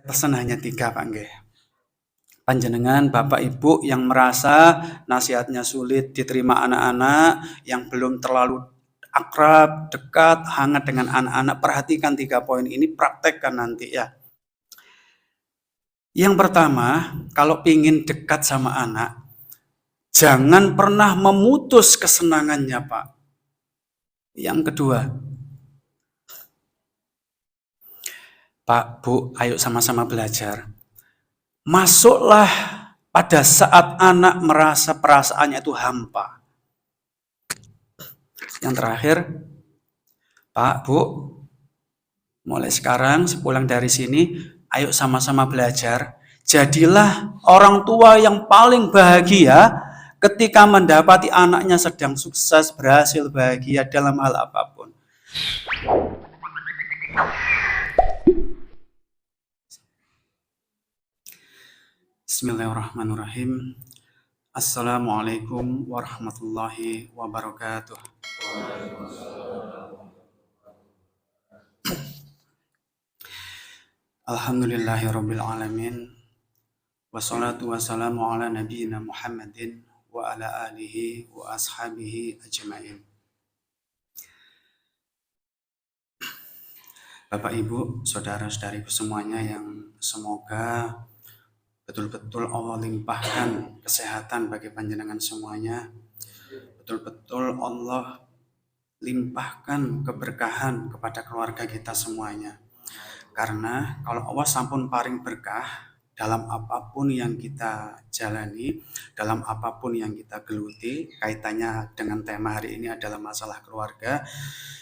Pesan hanya 3 Pak nggih. Panjenengan Bapak Ibu yang merasa nasihatnya sulit diterima anak-anak, yang belum terlalu akrab, dekat, hangat dengan anak-anak, perhatikan 3 poin ini, praktekkan nanti ya. Yang pertama, kalau ingin dekat sama anak, jangan pernah memutus kesenangannya Pak. Yang kedua, Pak, Bu, ayo sama-sama belajar. Masuklah pada saat anak merasa perasaannya itu hampa. Yang terakhir, Pak, Bu, mulai sekarang sepulang dari sini, ayo sama-sama belajar. Jadilah orang tua yang paling bahagia ketika mendapati anaknya sedang sukses, berhasil, bahagia dalam hal apapun. Bismillahirrahmanirrahim. Assalamualaikum warahmatullahi wabarakatuh. Alhamdulillahirabbil alamin. Wassalatu wassalamu ala nabiyyina Muhammadin wa ala alihi wa ashabihi ajmain. Bapak Ibu, saudara-saudariku semuanya yang semoga betul-betul Allah limpahkan kesehatan bagi panjenengan semuanya. Betul-betul Allah limpahkan keberkahan kepada keluarga kita semuanya. Karena kalau Allah sampun paring berkah dalam apapun yang kita jalani, dalam apapun yang kita geluti, kaitannya dengan tema hari ini adalah masalah keluarga.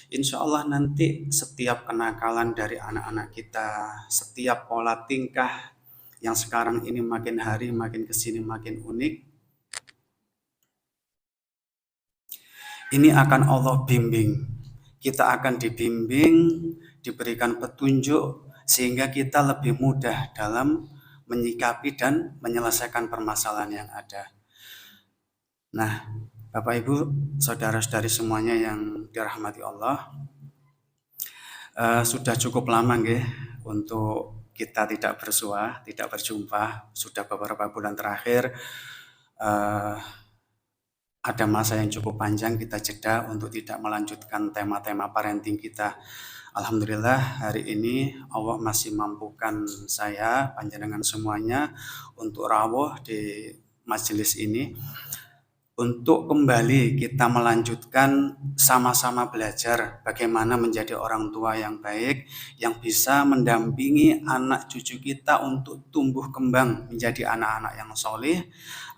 Insya Allah nanti setiap kenakalan dari anak-anak kita, setiap pola tingkah yang sekarang ini makin hari makin kesini makin unik, ini akan Allah bimbing. Kita akan dibimbing, diberikan petunjuk, sehingga kita lebih mudah dalam menyikapi dan menyelesaikan permasalahan yang ada. Nah, Bapak Ibu, saudara-saudari semuanya yang dirahmati Allah, sudah cukup lama nggih untuk kita tidak bersua, tidak berjumpa. Sudah beberapa bulan terakhir ada masa yang cukup panjang kita jeda untuk tidak melanjutkan tema-tema parenting kita. Alhamdulillah hari ini Allah masih mampukan saya, panjenengan semuanya untuk rawuh di majelis ini, untuk kembali kita melanjutkan sama-sama belajar bagaimana menjadi orang tua yang baik, yang bisa mendampingi anak cucu kita untuk tumbuh kembang menjadi anak-anak yang soleh,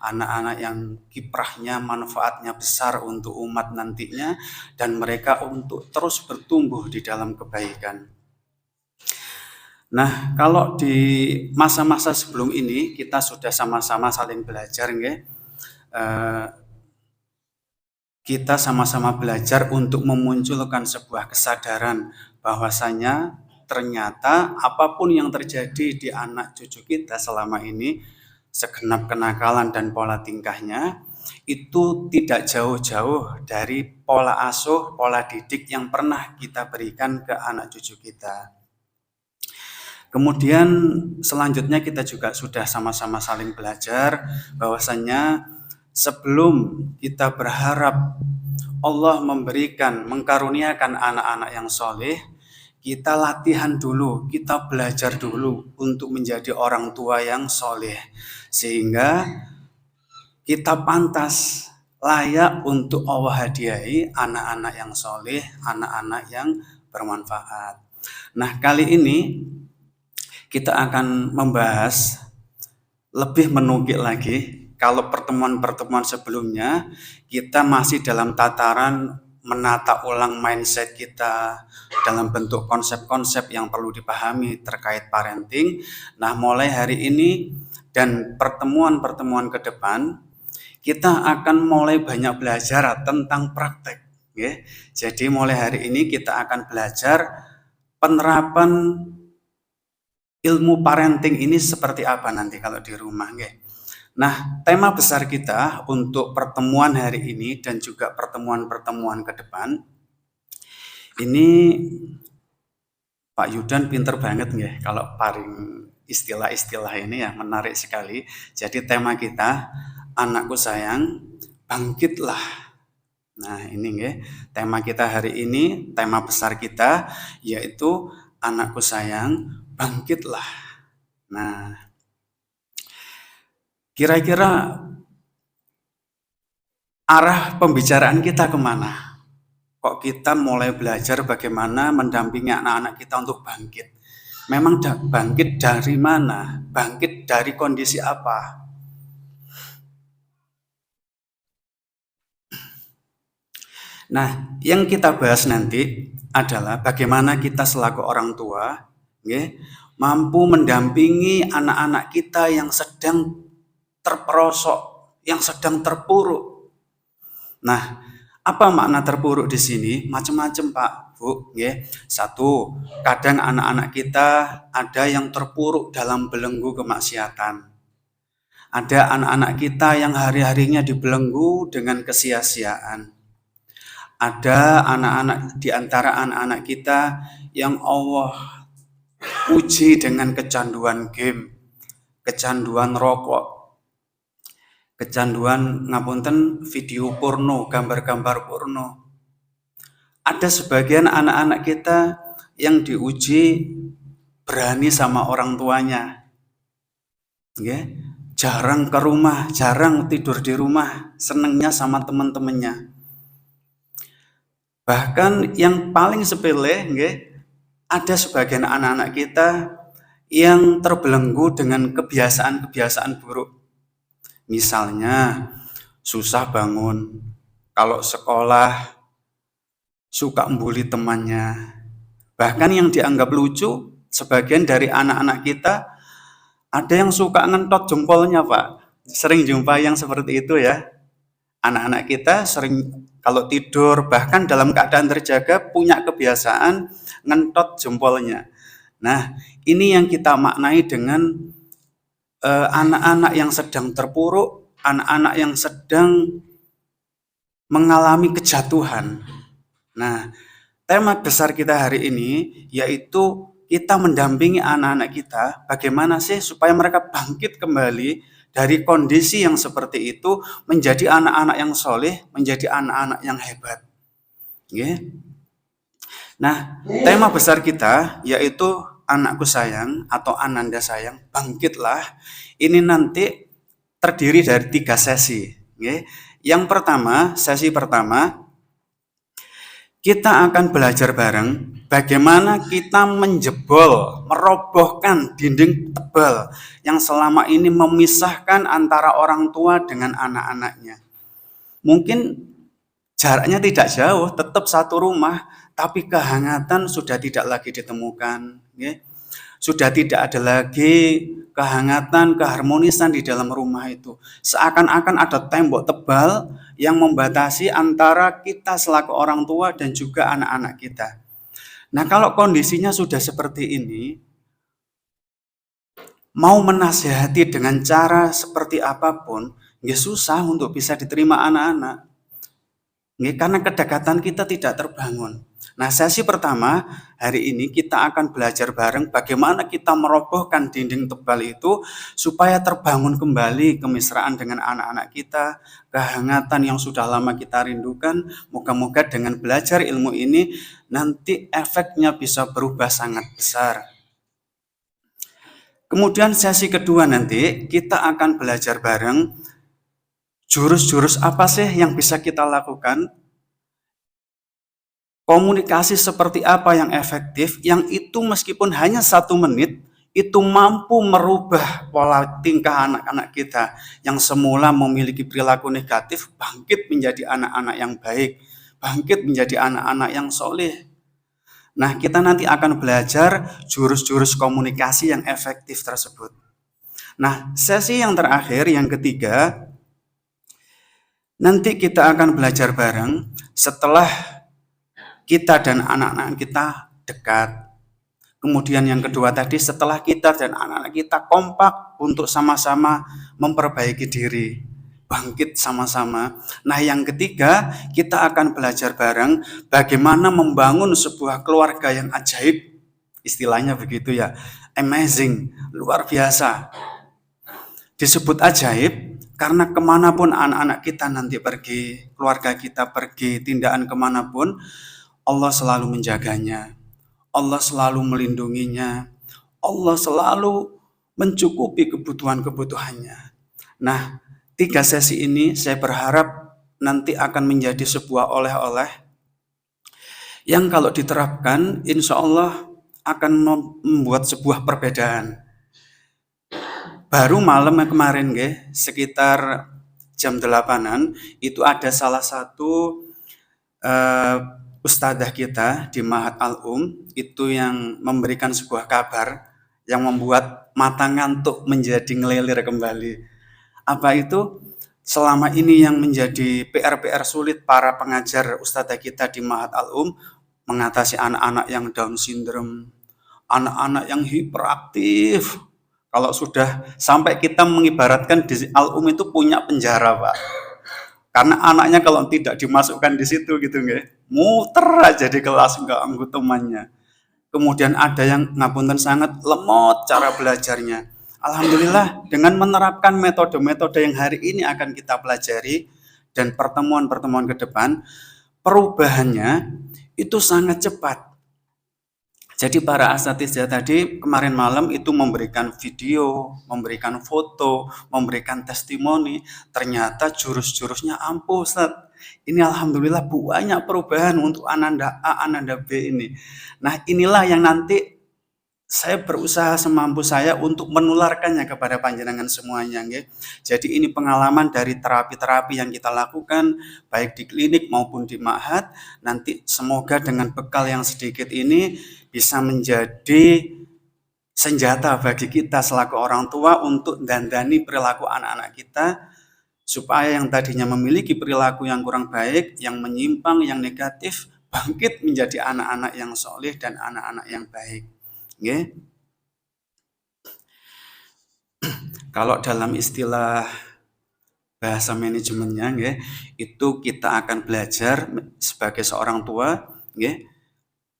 anak-anak yang kiprahnya, manfaatnya besar untuk umat nantinya, dan mereka untuk terus bertumbuh di dalam kebaikan. Nah, kalau di masa-masa sebelum ini kita sudah sama-sama saling belajar, kita sama-sama belajar untuk memunculkan sebuah kesadaran bahwasanya ternyata apapun yang terjadi di anak cucu kita selama ini, segenap kenakalan dan pola tingkahnya, itu tidak jauh-jauh dari pola asuh, pola didik yang pernah kita berikan ke anak cucu kita. Kemudian selanjutnya kita juga sudah sama-sama saling belajar bahwasanya sebelum kita berharap Allah mengkaruniakan anak-anak yang soleh, kita latihan dulu, kita belajar dulu untuk menjadi orang tua yang soleh. Sehingga kita pantas, layak untuk Allah hadiahi anak-anak yang soleh, anak-anak yang bermanfaat. Nah, kali ini kita akan membahas lebih menukik lagi. Kalau pertemuan-pertemuan sebelumnya kita masih dalam tataran menata ulang mindset kita dalam bentuk konsep-konsep yang perlu dipahami terkait parenting. Nah, mulai hari ini dan pertemuan-pertemuan ke depan kita akan mulai banyak belajar tentang praktek. Jadi mulai hari ini kita akan belajar penerapan ilmu parenting ini seperti apa nanti kalau di rumah. Nah, tema besar kita untuk pertemuan hari ini dan juga pertemuan-pertemuan ke depan, ini Pak Yudan pinter banget kalau paring istilah-istilah ini ya menarik sekali. Jadi tema kita, anakku sayang, bangkitlah. Nah ini nggih, tema kita hari ini, tema besar kita yaitu anakku sayang, bangkitlah. Nah, kira-kira arah pembicaraan kita kemana? Kok kita mulai belajar bagaimana mendampingi anak-anak kita untuk bangkit? Memang bangkit dari mana? Bangkit dari kondisi apa? Nah, yang kita bahas nanti adalah bagaimana kita selaku orang tua mampu mendampingi anak-anak kita yang sedang terperosok, yang sedang terpuruk. Nah, apa makna terpuruk di sini? Macam-macam, Pak, Bu. Satu, kadang anak-anak kita ada yang terpuruk dalam belenggu kemaksiatan. Ada anak-anak kita yang hari-harinya dibelenggu dengan kesia-siaan. Ada anak-anak di antara anak-anak kita yang Allah uji dengan kecanduan game, kecanduan rokok, kecanduan ngapunten video porno, gambar-gambar porno. Ada sebagian anak-anak kita yang diuji berani sama orang tuanya. Jarang ke rumah, jarang tidur di rumah, senengnya sama teman-temannya. Bahkan yang paling sepele, ada sebagian anak-anak kita yang terbelenggu dengan kebiasaan-kebiasaan buruk. Misalnya, susah bangun, kalau sekolah suka membuli temannya. Bahkan yang dianggap lucu, sebagian dari anak-anak kita ada yang suka ngentot jempolnya, Pak. Sering jumpa yang seperti itu ya. Anak-anak kita sering kalau tidur, bahkan dalam keadaan terjaga, punya kebiasaan ngentot jempolnya. Nah, ini yang kita maknai dengan anak-anak yang sedang terpuruk, anak-anak yang sedang mengalami kejatuhan. Nah, tema besar kita hari ini yaitu kita mendampingi anak-anak kita, bagaimana sih supaya mereka bangkit kembali dari kondisi yang seperti itu menjadi anak-anak yang soleh, menjadi anak-anak yang hebat. Nah, tema besar kita yaitu anakku sayang atau ananda sayang, bangkitlah. Ini nanti terdiri dari 3 sesi. Yang pertama, sesi pertama, kita akan belajar bareng bagaimana kita menjebol, merobohkan dinding tebal yang selama ini memisahkan antara orang tua dengan anak-anaknya. Mungkin jaraknya tidak jauh, tetap satu rumah, tapi kehangatan sudah tidak lagi ditemukan. Sudah tidak ada lagi kehangatan, keharmonisan di dalam rumah itu. Seakan-akan ada tembok tebal yang membatasi antara kita selaku orang tua dan juga anak-anak kita. Nah, kalau kondisinya sudah seperti ini, mau menasihati dengan cara seperti apapun, susah untuk bisa diterima anak-anak. Karena kedekatan kita tidak terbangun. Nah, sesi pertama hari ini kita akan belajar bareng bagaimana kita merobohkan dinding tebal itu supaya terbangun kembali kemesraan dengan anak-anak kita, kehangatan yang sudah lama kita rindukan. Moga-moga dengan belajar ilmu ini nanti efeknya bisa berubah sangat besar. Kemudian sesi kedua nanti kita akan belajar bareng jurus-jurus apa sih yang bisa kita lakukan, komunikasi seperti apa yang efektif, yang itu meskipun hanya 1 menit, itu mampu merubah pola tingkah anak-anak kita yang semula memiliki perilaku negatif, bangkit menjadi anak-anak yang baik, bangkit menjadi anak-anak yang soleh. Nah, kita nanti akan belajar jurus-jurus komunikasi yang efektif tersebut. Nah, sesi yang terakhir, yang ketiga, nanti kita akan belajar bareng setelah kita dan anak-anak kita dekat. Kemudian yang kedua tadi, setelah kita dan anak-anak kita kompak untuk sama-sama memperbaiki diri, bangkit sama-sama. Nah, yang ketiga, kita akan belajar bareng bagaimana membangun sebuah keluarga yang ajaib. Istilahnya begitu ya. amazing, luar biasa. Disebut ajaib karena kemanapun anak-anak kita nanti pergi, keluarga kita pergi, tindakan kemanapun, Allah selalu menjaganya, Allah selalu melindunginya, Allah selalu mencukupi kebutuhan-kebutuhannya. Nah, 3 sesi ini saya berharap nanti akan menjadi sebuah oleh-oleh yang kalau diterapkan, insya Allah akan membuat sebuah perbedaan. Baru malam kemarin, sekitar jam 8-an, itu ada salah satu ustadzah kita di Ma'had Al-Um, itu yang memberikan sebuah kabar yang membuat mata ngantuk menjadi ngelilir kembali. Apa itu? Selama ini yang menjadi PR-PR sulit para pengajar ustadzah kita di Ma'had Al-Um, mengatasi anak-anak yang Down syndrome, anak-anak yang hiperaktif. Kalau sudah sampai kita mengibaratkan di Al-Um itu punya penjara, Pak. Karena anaknya kalau tidak dimasukkan di situ gitu, muter aja di kelas, nggak anggut temannya. Kemudian ada yang ngapunten sangat lemot cara belajarnya. Alhamdulillah dengan menerapkan metode-metode yang hari ini akan kita pelajari dan pertemuan-pertemuan ke depan, perubahannya itu sangat cepat. Jadi para asatidz tadi kemarin malam itu memberikan video, memberikan foto, memberikan testimoni, ternyata jurus-jurusnya ampuh, Ustaz. Ini alhamdulillah banyak perubahan untuk Ananda A, Ananda B ini. Nah, inilah yang nanti saya berusaha semampu saya untuk menularkannya kepada panjenengan semuanya, nggih. Jadi ini pengalaman dari terapi-terapi yang kita lakukan baik di klinik maupun di ma'had. Nanti semoga dengan bekal yang sedikit ini bisa menjadi senjata bagi kita selaku orang tua untuk dandani perilaku anak-anak kita supaya yang tadinya memiliki perilaku yang kurang baik, yang menyimpang, yang negatif, bangkit menjadi anak-anak yang soleh dan anak-anak yang baik. Okay. Kalau dalam istilah bahasa manajemennya, itu kita akan belajar sebagai seorang tua,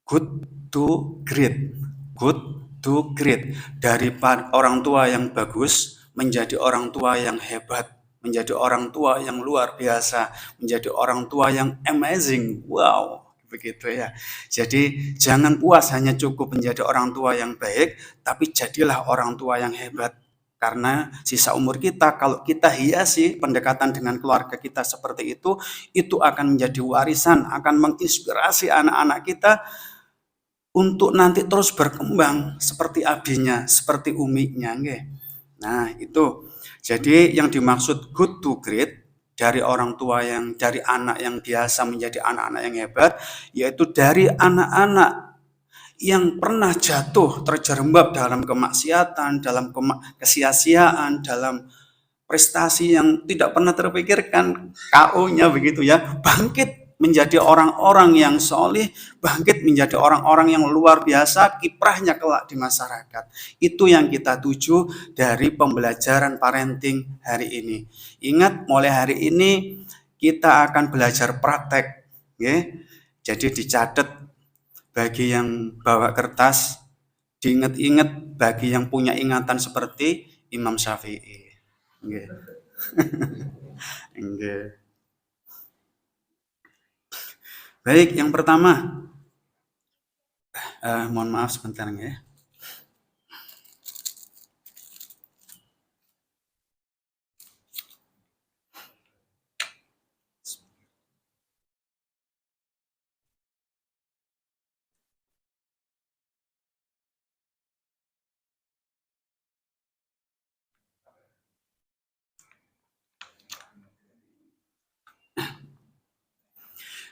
good to great, good to great. Dari orang tua yang bagus menjadi orang tua yang hebat, menjadi orang tua yang luar biasa, menjadi orang tua yang amazing. Wow. Begitu ya. Jadi jangan puas hanya cukup menjadi orang tua yang baik, tapi jadilah orang tua yang hebat. Karena sisa umur kita, kalau kita hiasi pendekatan dengan keluarga kita seperti itu akan menjadi warisan, akan menginspirasi anak-anak kita untuk nanti terus berkembang seperti abinya, seperti uminya. Nah itu, jadi yang dimaksud good to great, dari orang tua yang, dari anak yang biasa menjadi anak-anak yang hebat, yaitu dari anak-anak yang pernah jatuh terjerembab dalam kemaksiatan, dalam kesia-siaan, dalam prestasi yang tidak pernah terpikirkan, KO-nya begitu ya, bangkit menjadi orang-orang yang solih, bangkit menjadi orang-orang yang luar biasa, kiprahnya kelak di masyarakat. Itu yang kita tuju dari pembelajaran parenting hari ini. Ingat, mulai hari ini kita akan belajar praktek. Jadi dicatat bagi yang bawa kertas, diingat-ingat bagi yang punya ingatan seperti Imam Syafi'i. Baik, yang pertama, mohon maaf sebentar ya.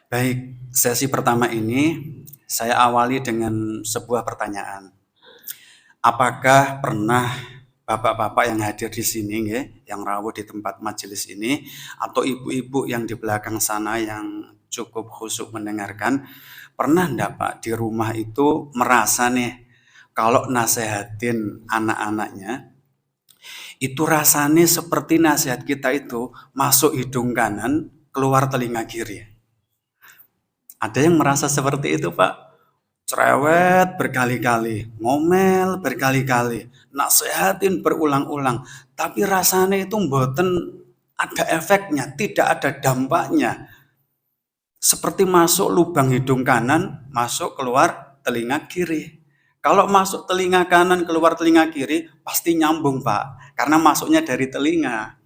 Baik, sesi pertama ini saya awali dengan sebuah pertanyaan. Apakah pernah bapak-bapak yang hadir di sini, yang rawuh di tempat majelis ini, atau ibu-ibu yang di belakang sana yang cukup khusyuk mendengarkan, pernah enggak Pak di rumah itu merasa nih, kalau nasehatin anak-anaknya, itu rasanya seperti nasihat kita itu masuk hidung kanan, keluar telinga kiri. Ada yang merasa seperti itu, Pak? cerewet berkali-kali, ngomel berkali-kali, nasehatin berulang-ulang, tapi rasanya itu mboten ada efeknya, tidak ada dampaknya. Seperti masuk lubang hidung kanan, masuk keluar telinga kiri. Kalau masuk telinga kanan, keluar telinga kiri, pasti nyambung, Pak. Karena masuknya dari telinga.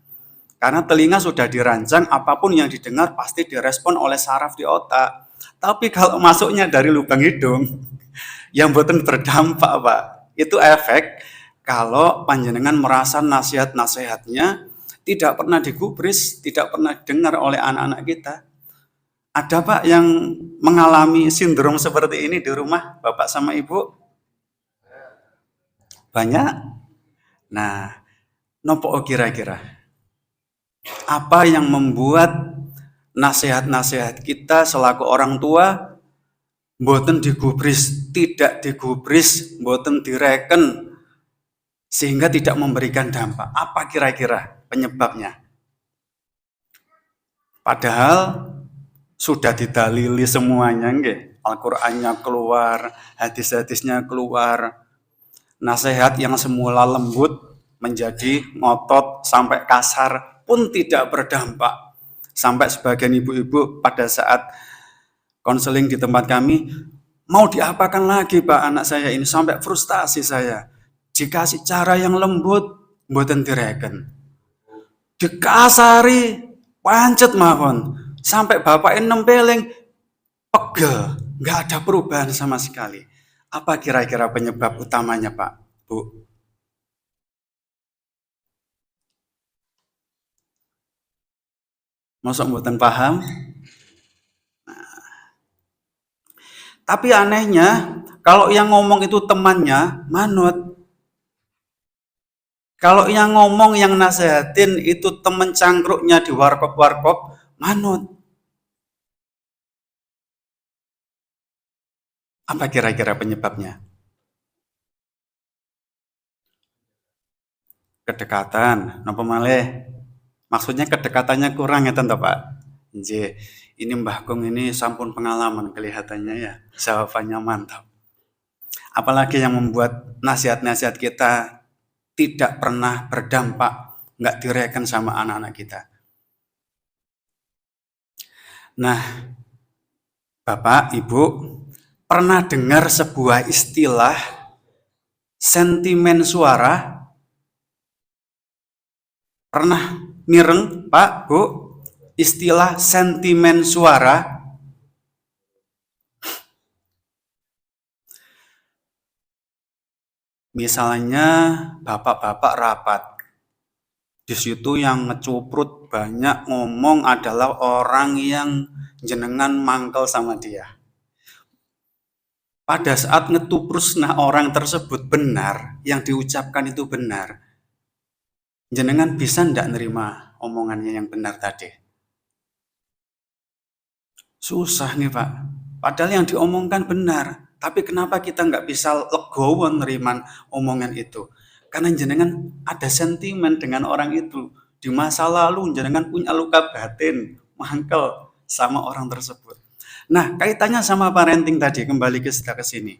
Karena telinga sudah dirancang, apapun yang didengar pasti direspon oleh saraf di otak. Tapi kalau masuknya dari lubang hidung, yang boten berdampak, Pak. Itu efek kalau panjenengan merasa nasihat-nasihatnya tidak pernah digubris, tidak pernah dengar oleh anak-anak kita. Ada Pak yang mengalami sindrom seperti ini di rumah, Bapak sama Ibu? Banyak? Nah, nopo kira-kira? Apa yang membuat nasihat-nasihat kita selaku orang tua mboten digubris, tidak digubris, mboten direken, sehingga tidak memberikan dampak? Apa kira-kira penyebabnya? Padahal sudah didalili semuanya, nggih. Al-Qur'annya keluar, hadis-hadisnya keluar. Nasihat yang semula lembut menjadi ngotot sampai kasar pun tidak berdampak. Sampai sebagian ibu-ibu pada saat konseling di tempat kami, mau diapakan lagi Pak anak saya ini, sampai frustasi saya. Dikasih cara yang lembut, mboten direken. Dikasari, pancet mawon. Sampai bapak nempeleng, pegel, nggak ada perubahan sama sekali. Apa kira-kira penyebab utamanya, Pak, Bu? Masa mboten paham? Tapi anehnya, kalau yang ngomong itu temannya, manut. Kalau yang ngomong, yang nasehatin itu temen cangkruknya di warkop-warkop, manut. Apa kira-kira penyebabnya? Kedekatan, napa malih? Maksudnya kedekatannya kurang ya tentu Pak. Nggih, ini Mbah Kong ini sampun pengalaman kelihatannya ya. Jawabannya mantap. Apalagi yang membuat nasihat-nasihat kita tidak pernah berdampak, nggak direken sama anak-anak kita. Nah, Bapak, Ibu, pernah dengar sebuah istilah sentimen suara? Pernah mireng, Pak, Bu, istilah sentimen suara? Misalnya bapak-bapak rapat, di situ yang ngecuprut banyak ngomong adalah orang yang jenengan mangkel sama dia. Pada saat ngetuprus nah orang tersebut benar, yang diucapkan itu benar, jenengan bisa ndak nerima omongannya yang benar tadi? Susah nih Pak. Padahal yang diomongkan benar. Tapi kenapa kita nggak bisa legowo nerima omongan itu? Karena jenengan ada sentimen dengan orang itu. Di masa lalu jenengan punya luka batin, mangkel sama orang tersebut. Nah, kaitannya sama parenting tadi, kembali ke sini.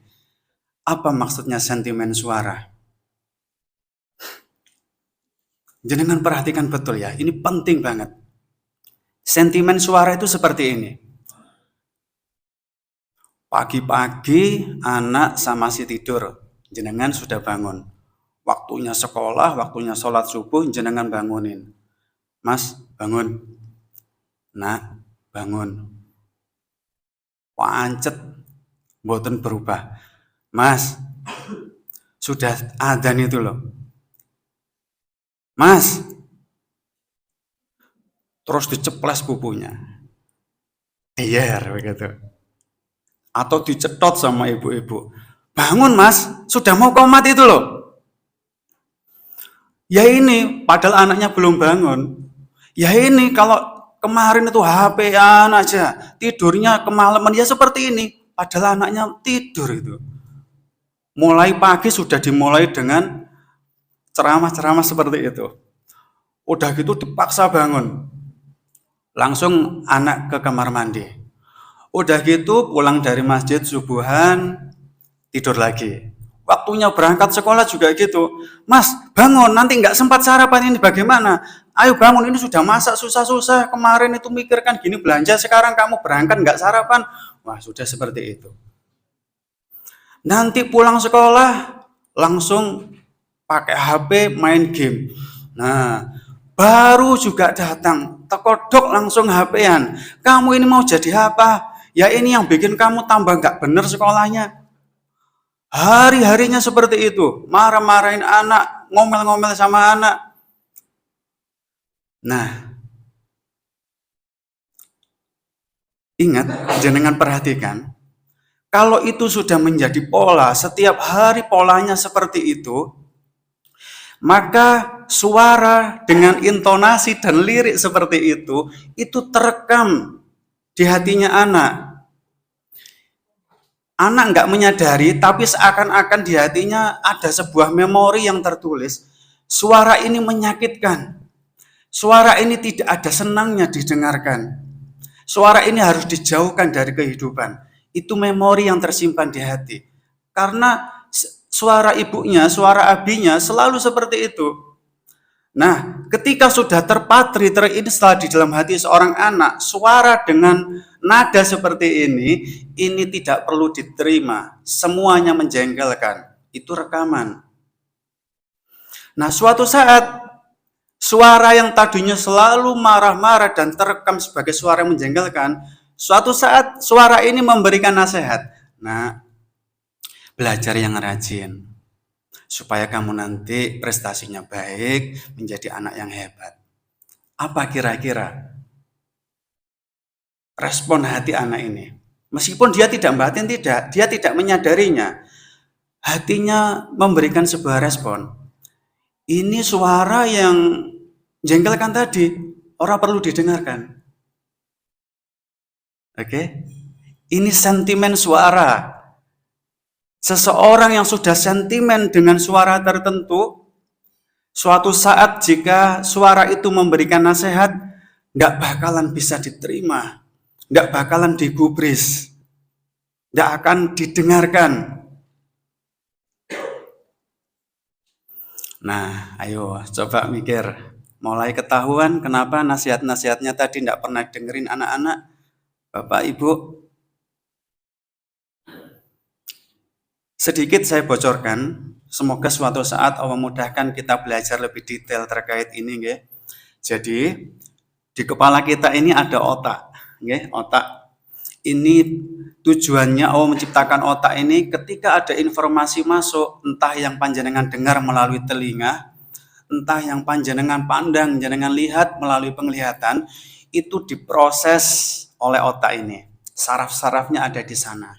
Apa maksudnya sentimen suara? Jenengan perhatikan betul ya, ini penting banget. Sentimen suara itu seperti ini. Pagi-pagi anak sama si tidur, jenengan sudah bangun. Waktunya sekolah, waktunya sholat subuh, jenengan bangunin. Mas, bangun. Nak, bangun. Pancet, mboten berubah. Mas, sudah adzan itu loh. Mas, terus diceples bubunya. Iya, begitu. Atau dicetot sama ibu-ibu. Bangun mas, sudah mau komat itu loh. Ya ini, padahal anaknya belum bangun. Ya ini, kalau kemarin itu HP-an aja, tidurnya kemalaman, ya seperti ini. Padahal anaknya tidur itu. Mulai pagi sudah dimulai dengan ceramah-ceramah seperti itu. Udah gitu dipaksa bangun. Langsung anak ke kamar mandi. Udah gitu pulang dari masjid subuhan, tidur lagi. Waktunya berangkat sekolah juga gitu. Mas, bangun, nanti nggak sempat sarapan ini bagaimana? Ayo bangun, ini sudah masak susah-susah. Kemarin itu mikirkan gini belanja, sekarang kamu berangkat nggak sarapan. Wah, sudah seperti itu. Nanti pulang sekolah, langsung pakai HP main game. Nah, baru juga datang, tekodok langsung HP-an. Kamu ini mau jadi apa? Ya ini yang bikin kamu tambah nggak bener sekolahnya. Hari-harinya seperti itu, marah-marahin anak, ngomel-ngomel sama anak. Nah, ingat, jenengan perhatikan, kalau itu sudah menjadi pola, setiap hari polanya seperti maka suara dengan intonasi dan lirik seperti itu terekam di hatinya anak. Anak nggak menyadari, tapi seakan-akan di hatinya ada sebuah memori yang tertulis. Suara ini menyakitkan. Suara ini tidak ada senangnya didengarkan. Suara ini harus dijauhkan dari kehidupan. Itu memori yang tersimpan di hati. Karena suara ibunya, suara abinya selalu seperti itu. Nah, ketika sudah terpatri, terinstall di dalam hati seorang anak, suara dengan nada seperti ini tidak perlu diterima. Semuanya menjengkelkan. Itu rekaman. Nah, suatu saat, suara yang tadinya selalu marah-marah dan terekam sebagai suara yang menjengkelkan, suatu saat suara ini memberikan nasihat. Nah, belajar yang rajin supaya kamu nanti prestasinya baik, menjadi anak yang hebat. Apa kira-kira respon hati anak ini? Meskipun dia tidak batin, dia tidak menyadarinya. Hatinya memberikan sebuah respon. Ini suara yang jengkelkan tadi, orang perlu didengarkan. Oke? Ini sentimen suara. Seseorang yang sudah sentimen dengan suara tertentu, suatu saat jika suara itu memberikan nasihat, tidak bakalan bisa diterima, tidak bakalan digubris, tidak akan didengarkan. Nah, ayo coba mikir, mulai ketahuan kenapa nasihat-nasihatnya tadi tidak pernah dengerin anak-anak, Bapak Ibu. Sedikit saya bocorkan, semoga suatu saat Allah mudahkan kita belajar lebih detail terkait ini, nggih. Jadi di kepala kita ini ada otak, nggih, otak. Ini tujuannya Allah menciptakan otak ini ketika ada informasi masuk, entah yang panjenengan dengar melalui telinga, entah yang panjenengan pandang, panjenengan lihat melalui penglihatan, itu diproses oleh otak ini. Saraf-sarafnya ada di sana.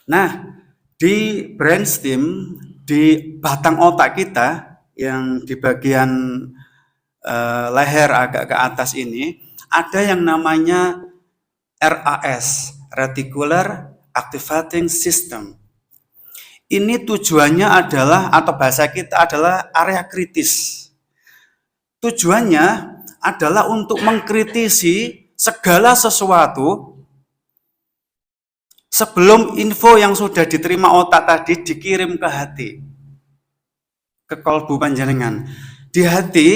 Nah, di brainstem, di batang otak kita yang di bagian leher agak ke atas ini, ada yang namanya RAS, Reticular Activating System. Ini tujuannya adalah, atau bahasa kita adalah area kritis. Tujuannya adalah untuk mengkritisi segala sesuatu sebelum info yang sudah diterima otak tadi dikirim ke hati, ke kolbu panjenengan. Di hati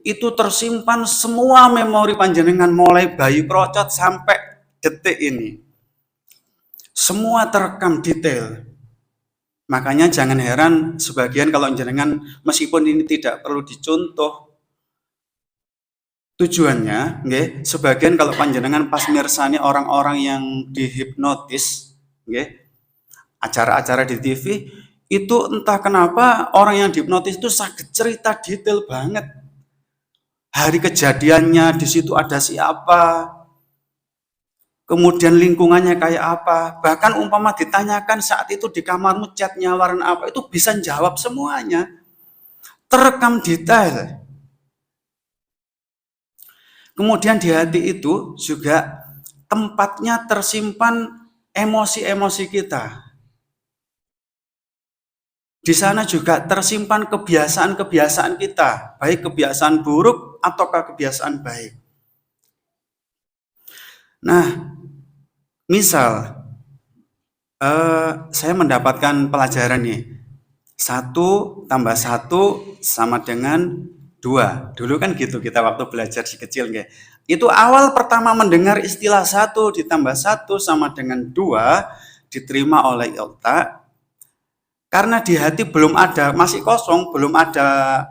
itu tersimpan semua memori panjenengan mulai bayi procot sampai detik ini. Semua terekam detail. Makanya jangan heran sebagian kalau jenengan, meskipun ini tidak perlu dicontoh tujuannya, nggih, sebagian kalau panjenengan pas mirsani orang-orang yang dihipnotis, nggih, acara-acara di TV, itu entah kenapa orang yang dihipnotis itu sakit cerita detail banget. Hari kejadiannya, di situ ada siapa, kemudian lingkungannya kayak apa, bahkan umpama ditanyakan saat itu di kamarmu catnya warna apa, itu bisa jawab semuanya, terekam detail. Kemudian di hati itu juga tempatnya tersimpan emosi-emosi kita. Di sana juga tersimpan kebiasaan-kebiasaan kita, baik kebiasaan buruk ataukah kebiasaan baik. Nah, misal Saya mendapatkan pelajaran nih, 1 tambah 1 sama dengan 2. Dulu kan gitu kita waktu belajar si kecil nggih. Itu awal pertama mendengar istilah 1 ditambah 1 sama dengan 2 diterima oleh otak, karena di hati belum ada, masih kosong, belum ada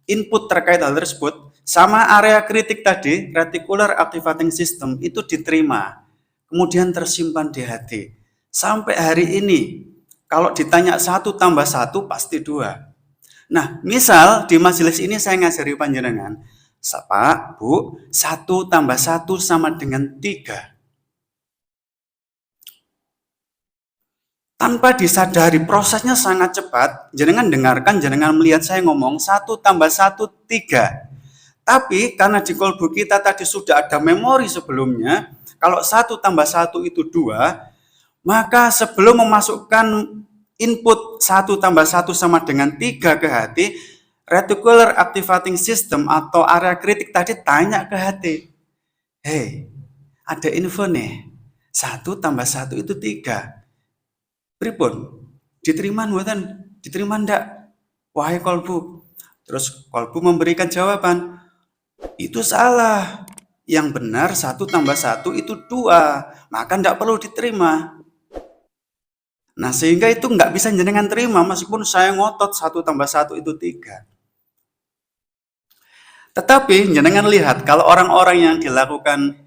input terkait hal tersebut, sama area kritik tadi, reticular activating system, itu diterima, kemudian tersimpan di hati. Sampai hari ini, kalau ditanya 1 tambah 1 pasti 2. Nah, misal di majelis ini saya ngajari panjenengan, Pak, Bu, 1 tambah 1 sama dengan 3. Tanpa disadari prosesnya sangat cepat, jenengan dengarkan, jenengan melihat saya ngomong 1 tambah 1 3. Tapi karena di kolbu kita tadi sudah ada memori sebelumnya, kalau 1 tambah 1 itu 2, maka sebelum memasukkan input 1 tambah 1 sama dengan 3 ke hati, reticular activating system atau area kritik tadi tanya ke hati, hei, ada info nih, 1 tambah 1 itu 3. Pripun? Diterima mboten? Diterima ndak? Wahai kolbu. Terus kolbu memberikan jawaban, itu salah. Yang benar 1 tambah 1 itu 2. Maka ndak perlu diterima. Nah, sehingga itu nggak bisa jenengan terima meskipun saya ngotot 1 tambah 1 itu 3. Tetapi jenengan lihat kalau orang-orang yang dilakukan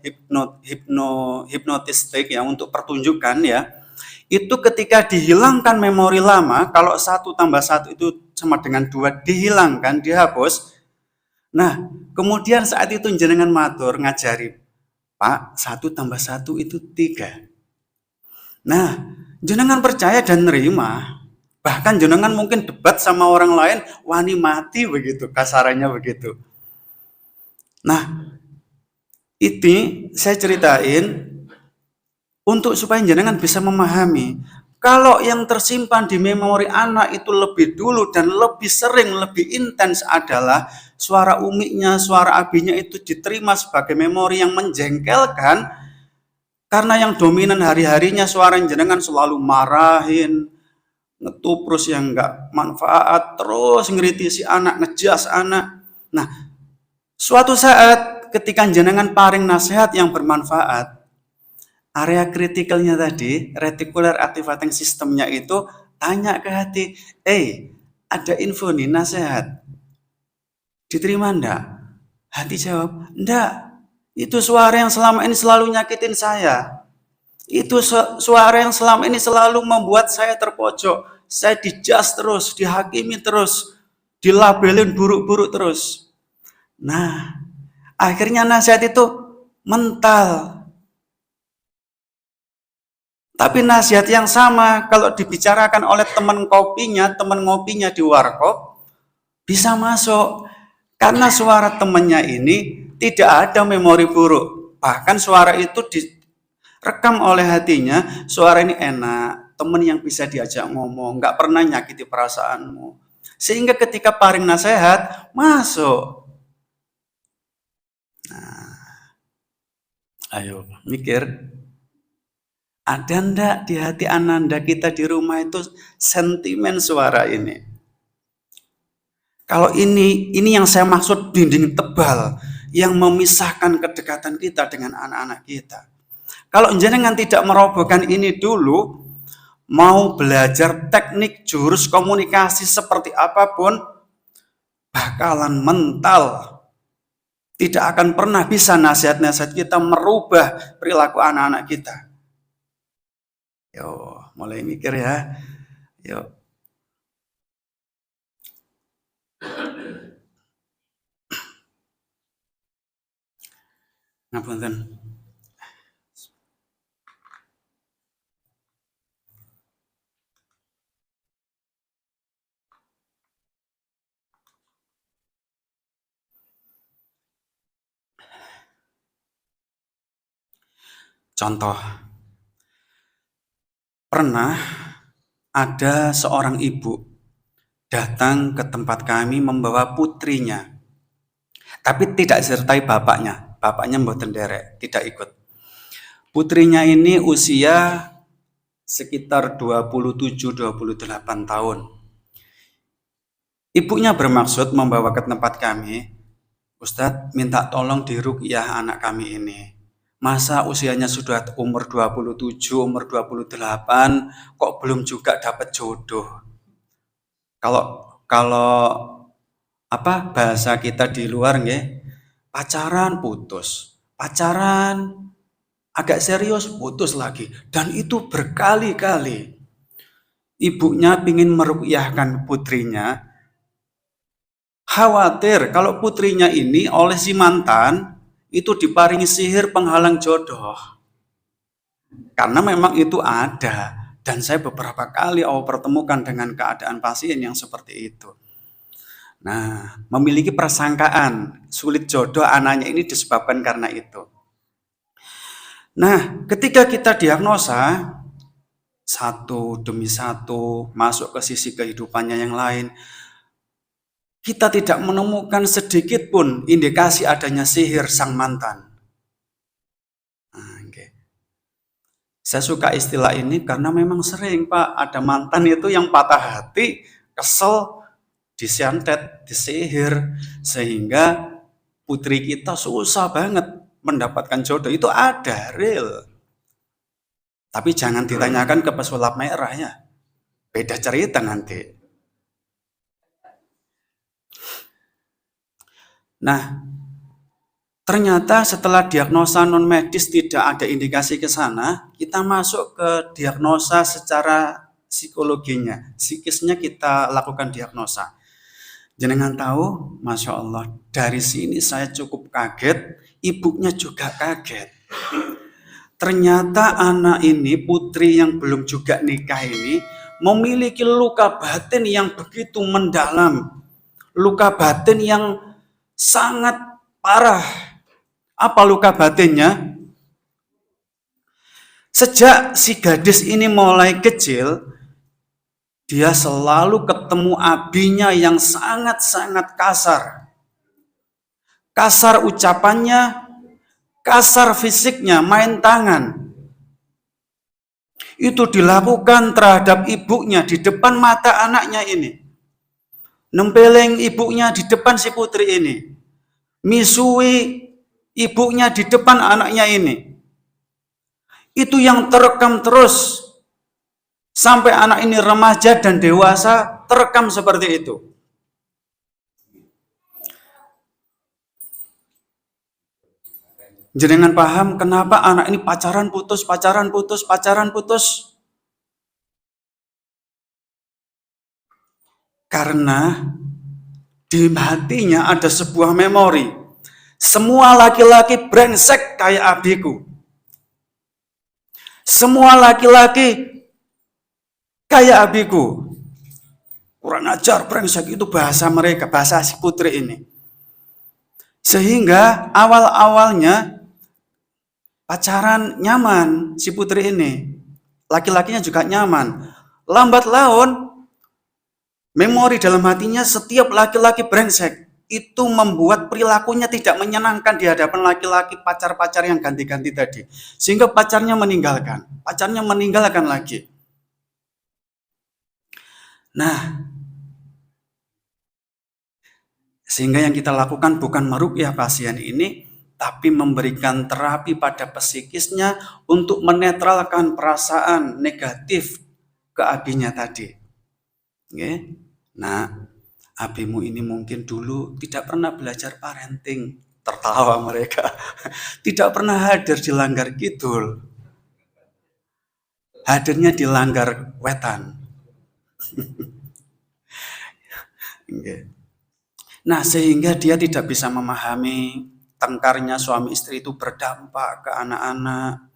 hipnotistik ya untuk pertunjukan ya, itu ketika dihilangkan memori lama, kalau 1 tambah 1 itu sama dengan 2 dihilangkan, dihapus. Nah, kemudian saat itu jenengan matur ngajari, Pak, 1 tambah 1 itu 3. Nah, jenengan percaya dan nerima. Bahkan jenengan mungkin debat sama orang lain, wani mati begitu, kasarannya begitu. Nah, ini saya ceritain untuk supaya jenengan bisa memahami. Kalau yang tersimpan di memori anak itu lebih dulu dan lebih sering, lebih intens adalah suara umiknya, suara abinya itu diterima sebagai memori yang menjengkelkan, karena yang dominan hari-harinya suara jenengan selalu marahin, ngetuprus yang enggak manfaat, terus ngeritisi anak, ngejas anak. Nah, suatu saat ketika jenengan paring nasihat yang bermanfaat, area kritikalnya tadi, reticular activating systemnya itu tanya ke hati, ada info nih, nasihat. Diterima ndak? Hati jawab, ndak. Itu suara yang selama ini selalu nyakitin saya. Itu suara yang selama ini selalu membuat saya terpojok. Saya dijas terus, dihakimi terus, dilabelin buruk-buruk terus. Nah, akhirnya nasihat itu mental. Tapi nasihat yang sama kalau dibicarakan oleh teman ngopinya di warkop, bisa masuk. Karena suara temannya ini tidak ada memori buruk. Bahkan suara itu direkam oleh hatinya, suara ini enak, teman yang bisa diajak ngomong, nggak pernah nyakiti perasaanmu. Sehingga ketika paring nasihat, masuk. Nah, ayo mikir. Ada ndak di hati ananda kita di rumah itu sentimen suara ini? Kalau ini yang saya maksud dinding tebal yang memisahkan kedekatan kita dengan anak-anak kita. Kalau jenengan tidak merobohkan ini dulu, mau belajar teknik jurus komunikasi seperti apapun, bakalan mental. Tidak akan pernah bisa nasihat-nasihat kita merubah perilaku anak-anak kita. Yo, mulai mikir ya. Yo. Ngapunten. Contoh, pernah ada seorang ibu datang ke tempat kami membawa putrinya, tapi tidak disertai bapaknya. Bapaknya mboten derek, tidak ikut. Putrinya ini usia sekitar 27-28 tahun. Ibunya bermaksud membawa ke tempat kami, Ustadz minta tolong diruqyah anak kami ini. Masa usianya sudah umur 27, umur 28, kok belum juga dapat jodoh. Kalau kalau bahasa kita di luar nggih, pacaran putus. Pacaran agak serius putus lagi, dan itu berkali-kali. Ibunya ingin meruqyahkan putrinya, khawatir kalau putrinya ini oleh si mantan itu diparingi sihir penghalang jodoh. Karena memang itu ada, dan saya beberapa kali pertemukan dengan keadaan pasien yang seperti itu. Nah, memiliki persangkaan sulit jodoh anaknya ini disebabkan karena itu. Nah, ketika kita diagnosa satu demi satu masuk ke sisi kehidupannya yang lain, kita tidak menemukan sedikit pun indikasi adanya sihir sang mantan. Saya suka istilah ini karena memang sering, Pak, ada mantan itu yang patah hati, kesel, disantet, disihir, sehingga putri kita susah banget mendapatkan jodoh. Itu ada, real. Tapi jangan ditanyakan ke pesulap merah ya. Beda cerita nanti. Nah, ternyata setelah diagnosa non medis tidak ada indikasi ke sana, kita masuk ke diagnosa secara psikologinya, psikisnya kita lakukan diagnosa. Jenengan tahu, Masya Allah, dari sini saya cukup kaget, ibunya juga kaget. Ternyata anak ini, putri yang belum juga nikah ini, memiliki luka batin yang begitu mendalam. Luka batin yang sangat parah. Apa luka batinnya? Sejak si gadis ini mulai kecil, dia selalu ketemu abinya yang sangat-sangat kasar. Kasar ucapannya, kasar fisiknya, main tangan. Itu dilakukan terhadap ibunya di depan mata anaknya ini. Nempeleng ibunya di depan si putri ini. Misui ibunya di depan anaknya ini. Itu yang terekam terus. Sampai anak ini remaja dan dewasa terekam seperti itu. Jenengan paham kenapa anak ini pacaran putus. Karena di hatinya ada sebuah memori. Semua laki-laki brengsek kayak abiku. Semua laki-laki kayak abiku. Kurang ajar, brengsek, itu bahasa mereka, bahasa si putri ini. Sehingga awal-awalnya pacaran nyaman si putri ini. Laki-lakinya juga nyaman. Lambat laun, memori dalam hatinya setiap laki-laki brengsek itu membuat perilakunya tidak menyenangkan di hadapan laki-laki pacar-pacar yang ganti-ganti tadi. Sehingga pacarnya meninggalkan lagi. Nah, sehingga yang kita lakukan bukan meruqyah pasien ini, tapi memberikan terapi pada psikisnya untuk menetralkan perasaan negatif ke abinya tadi. Okay? Nah, abimu ini mungkin dulu tidak pernah belajar parenting. Tertawa mereka. Tidak pernah hadir di Langgar Kidul. Hadirnya di Langgar Wetan. Okay. Nah, sehingga dia tidak bisa memahami tengkarnya suami istri itu berdampak ke anak-anak.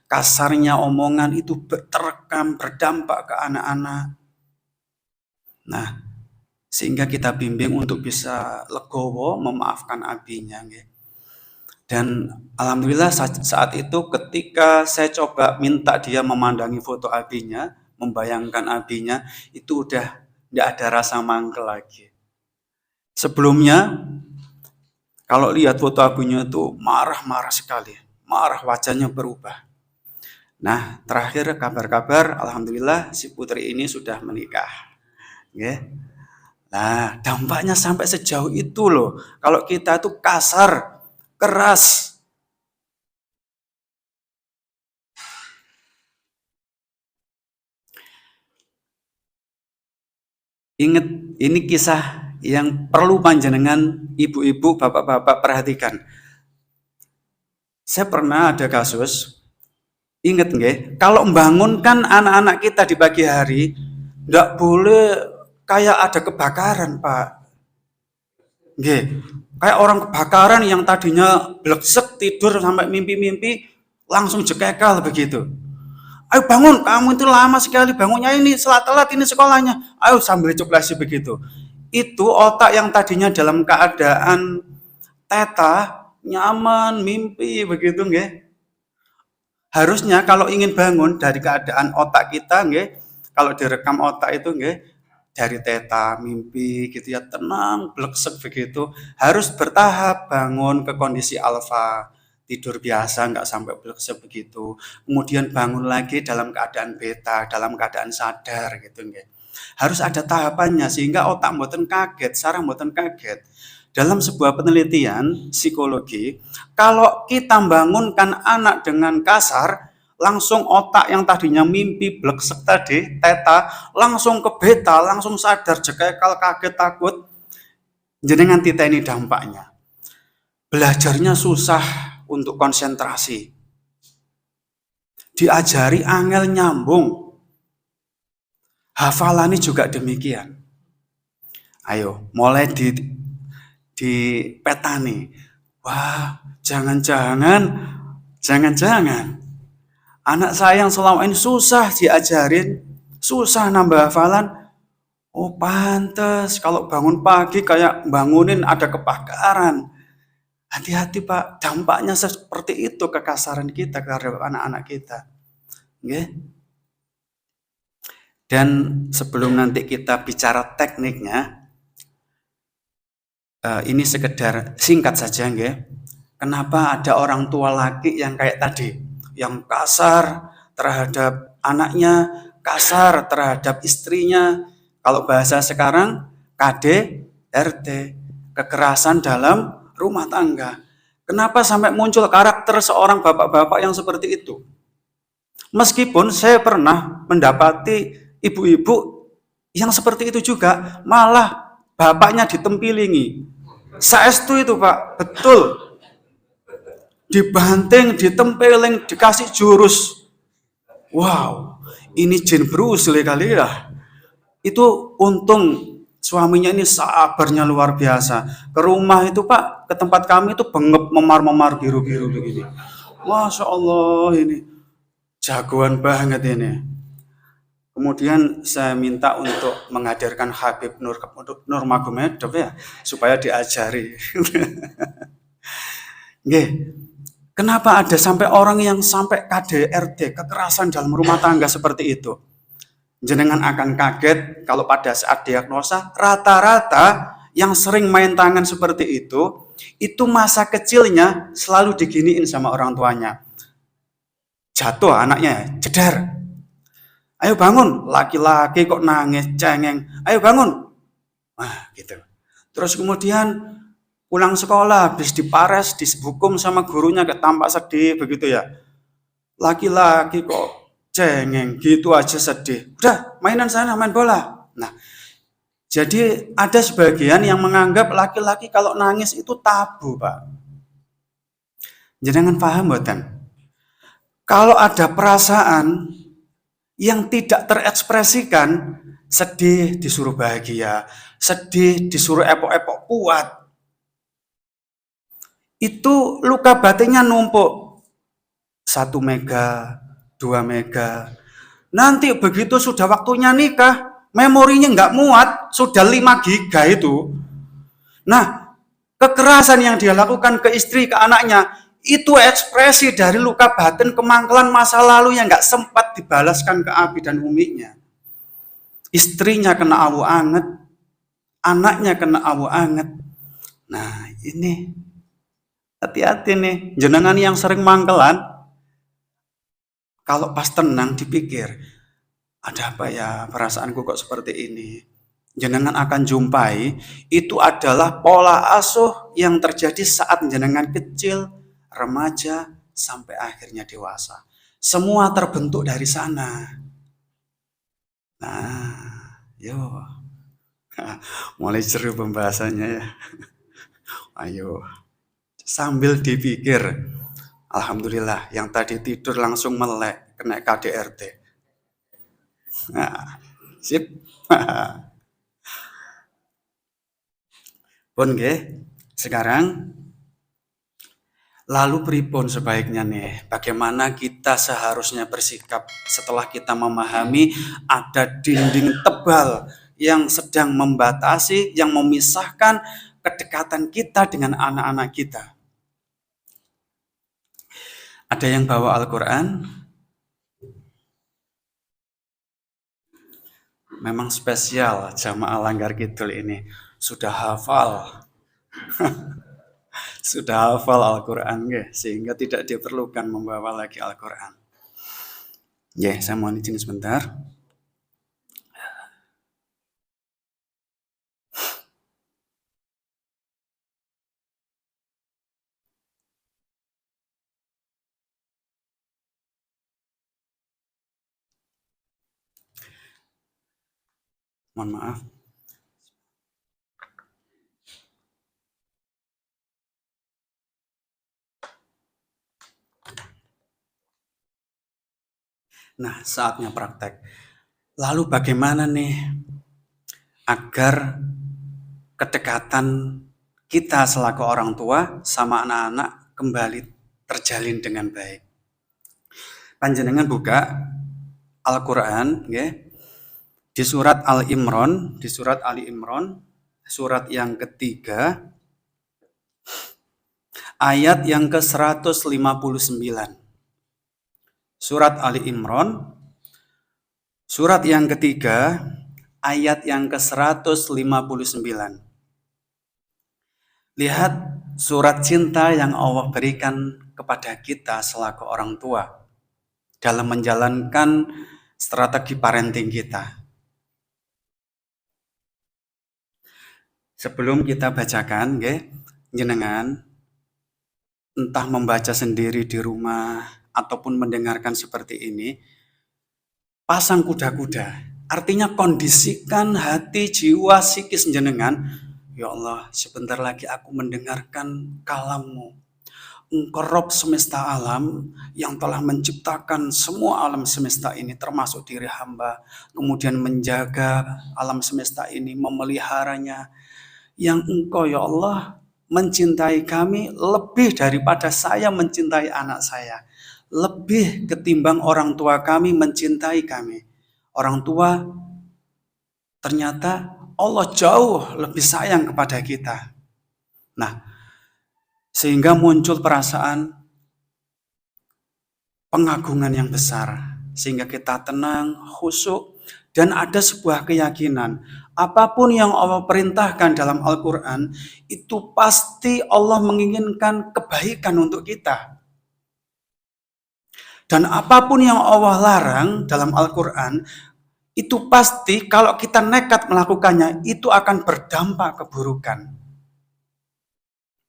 Kasarnya omongan itu terekam berdampak ke anak-anak. Nah, sehingga kita bimbing untuk bisa legowo memaafkan abinya. Dan alhamdulillah saat itu ketika saya coba minta dia memandangi foto abinya, membayangkan abinya, itu udah tidak ada rasa mangkel lagi. Sebelumnya, kalau lihat foto abinya itu marah-marah sekali. Marah, wajahnya berubah. Nah, terakhir kabar-kabar, alhamdulillah si putri ini sudah menikah. Ya. Nah, dampaknya sampai sejauh itu loh. Kalau kita tuh kasar, keras. Ingat, ini kisah yang perlu panjenengan ibu-ibu, bapak-bapak perhatikan. Saya pernah ada kasus, ingat nggih, kalau membangunkan anak-anak kita di pagi hari, nggak boleh kayak ada kebakaran, Pak. Nggih, kayak orang kebakaran yang tadinya bleksek tidur sampai mimpi-mimpi, langsung jekekal begitu. Ayo bangun, kamu itu lama sekali bangunnya ini, telat ini sekolahnya. Ayo sambil coklasi begitu. Itu otak yang tadinya dalam keadaan teta, nyaman, mimpi begitu nggih. Harusnya kalau ingin bangun dari keadaan otak kita nggih, kalau direkam otak itu nggih, dari teta, mimpi gitu ya, tenang, bleksek begitu, harus bertahap bangun ke kondisi alfa, tidur biasa nggak sampai bleksek begitu. Kemudian bangun lagi dalam keadaan beta, dalam keadaan sadar gitu nggih. Harus ada tahapannya sehingga otak mboten kaget, saraf mboten kaget. Dalam sebuah penelitian psikologi, kalau kita bangunkan anak dengan kasar, langsung otak yang tadinya mimpi bleksek tadi, teta, langsung ke beta, langsung sadar, jekekal, kaget, takut. Jenengan tita ini dampaknya. Belajarnya susah untuk konsentrasi. Diajari angel nyambung. Hafalannya juga demikian. Ayo, mulai di peta nih. Wah, jangan-jangan anak saya yang selama ini susah diajarin, susah nambah hafalan. Oh, pantes kalau bangun pagi kayak bangunin ada kebakaran. Hati-hati, Pak, dampaknya seperti itu kekasaran kita terhadap anak-anak kita. Okay? Dan sebelum nanti kita bicara tekniknya, ini sekedar singkat saja, nggih. Kenapa ada orang tua laki yang kayak tadi, yang kasar terhadap anaknya, kasar terhadap istrinya. Kalau bahasa sekarang KDRT, kekerasan dalam rumah tangga. Kenapa sampai muncul karakter seorang bapak-bapak yang seperti itu? Meskipun saya pernah mendapati ibu-ibu yang seperti itu juga, malah bapaknya ditempilingi. Saestu itu, Pak, betul. Dibanting, ditempeling, dikasih jurus. Wow, ini jin Bruce Lee kali ya. Itu untung suaminya ini sabarnya luar biasa. Ke rumah itu, Pak, ke tempat kami itu bengep, memar-memar, biru-biru begini. Masya Allah, ini jagoan banget ini. Kemudian saya minta untuk menghadirkan Habib Nurmagomedov ya, supaya diajari. Nggih. Kenapa ada sampai orang yang sampai KDRT, kekerasan dalam rumah tangga seperti itu? Jenengan akan kaget kalau pada saat diagnosa, rata-rata yang sering main tangan seperti itu masa kecilnya selalu diginiin sama orang tuanya. Jatuh anaknya, jedar. Ayo bangun, laki-laki kok nangis, cengeng. Ayo bangun. Wah, gitu. Terus kemudian pulang sekolah, habis dipares, dihukum sama gurunya, tampak sedih, begitu ya. Laki-laki kok cengeng, gitu aja sedih. Udah, mainan sana, main bola. Nah, jadi ada sebagian yang menganggap laki-laki kalau nangis itu tabu, Pak. Jangan paham, boten. Kalau ada perasaan yang tidak terekspresikan, sedih disuruh bahagia, sedih disuruh epok-epok kuat. Itu luka batinnya numpuk. 1 mega, 2 mega. Nanti begitu sudah waktunya nikah, memorinya nggak muat, sudah 5 giga itu. Nah, kekerasan yang dia lakukan ke istri, ke anaknya, itu ekspresi dari luka batin kemangkelan masa lalu yang nggak sempat dibalaskan ke Abi dan Uminya. Istrinya kena awu anget, anaknya kena awu anget. Nah, ini hati-hati nih, jenengan yang sering mangkelan, Kalau pas tenang dipikir, ada apa ya perasaanku kok seperti ini? Jenengan akan jumpai itu adalah pola asuh yang terjadi saat jenengan kecil, remaja, sampai akhirnya dewasa. Semua terbentuk dari sana. Nah, yo, mulai seru pembahasannya ya. Ayo, sambil dipikir. Alhamdulillah, yang tadi tidur langsung melek, kena KDRT. Nah, sip. Pun nggih. Sekarang lalu pripun sebaiknya nih? Bagaimana kita seharusnya bersikap setelah kita memahami ada dinding tebal yang sedang membatasi, yang memisahkan kedekatan kita dengan anak-anak kita. Ada yang bawa Al-Quran? Memang spesial jamaah Langgar Kidul ini. Sudah hafal. Sudah hafal Al-Quran ya, sehingga tidak diperlukan membawa lagi Al-Quran. Ya, saya mohon izin sebentar. Mohon maaf. Nah, saatnya praktek. Lalu bagaimana nih agar kedekatan kita selaku orang tua sama anak-anak kembali terjalin dengan baik? Panjenengan buka Al-Quran, ya, di surat Al-Imran, surat yang ketiga, ayat yang ke-159. Surat Ali Imran, surat yang ketiga, ayat yang ke-159. Lihat surat cinta yang Allah berikan kepada kita selaku orang tua dalam menjalankan strategi parenting kita. Sebelum kita bacakan, jenengan entah membaca sendiri di rumah ataupun mendengarkan seperti ini, pasang kuda-kuda. Artinya kondisikan hati, jiwa, psikis jenengan. Ya Allah, sebentar lagi aku mendengarkan kalammu. Engkau Rob semesta alam yang telah menciptakan semua alam semesta ini termasuk diri hamba. Kemudian menjaga alam semesta ini, memeliharanya. Yang engkau ya Allah mencintai kami lebih daripada saya mencintai anak saya. Lebih ketimbang orang tua kami mencintai kami. Orang tua ternyata Allah jauh lebih sayang kepada kita. Nah, sehingga muncul perasaan pengagungan yang besar. Sehingga kita tenang, khusyuk, dan ada sebuah keyakinan. Apapun yang Allah perintahkan dalam Al-Quran, itu pasti Allah menginginkan kebaikan untuk kita. Dan apapun yang Allah larang dalam Al-Quran, itu pasti kalau kita nekat melakukannya, itu akan berdampak keburukan.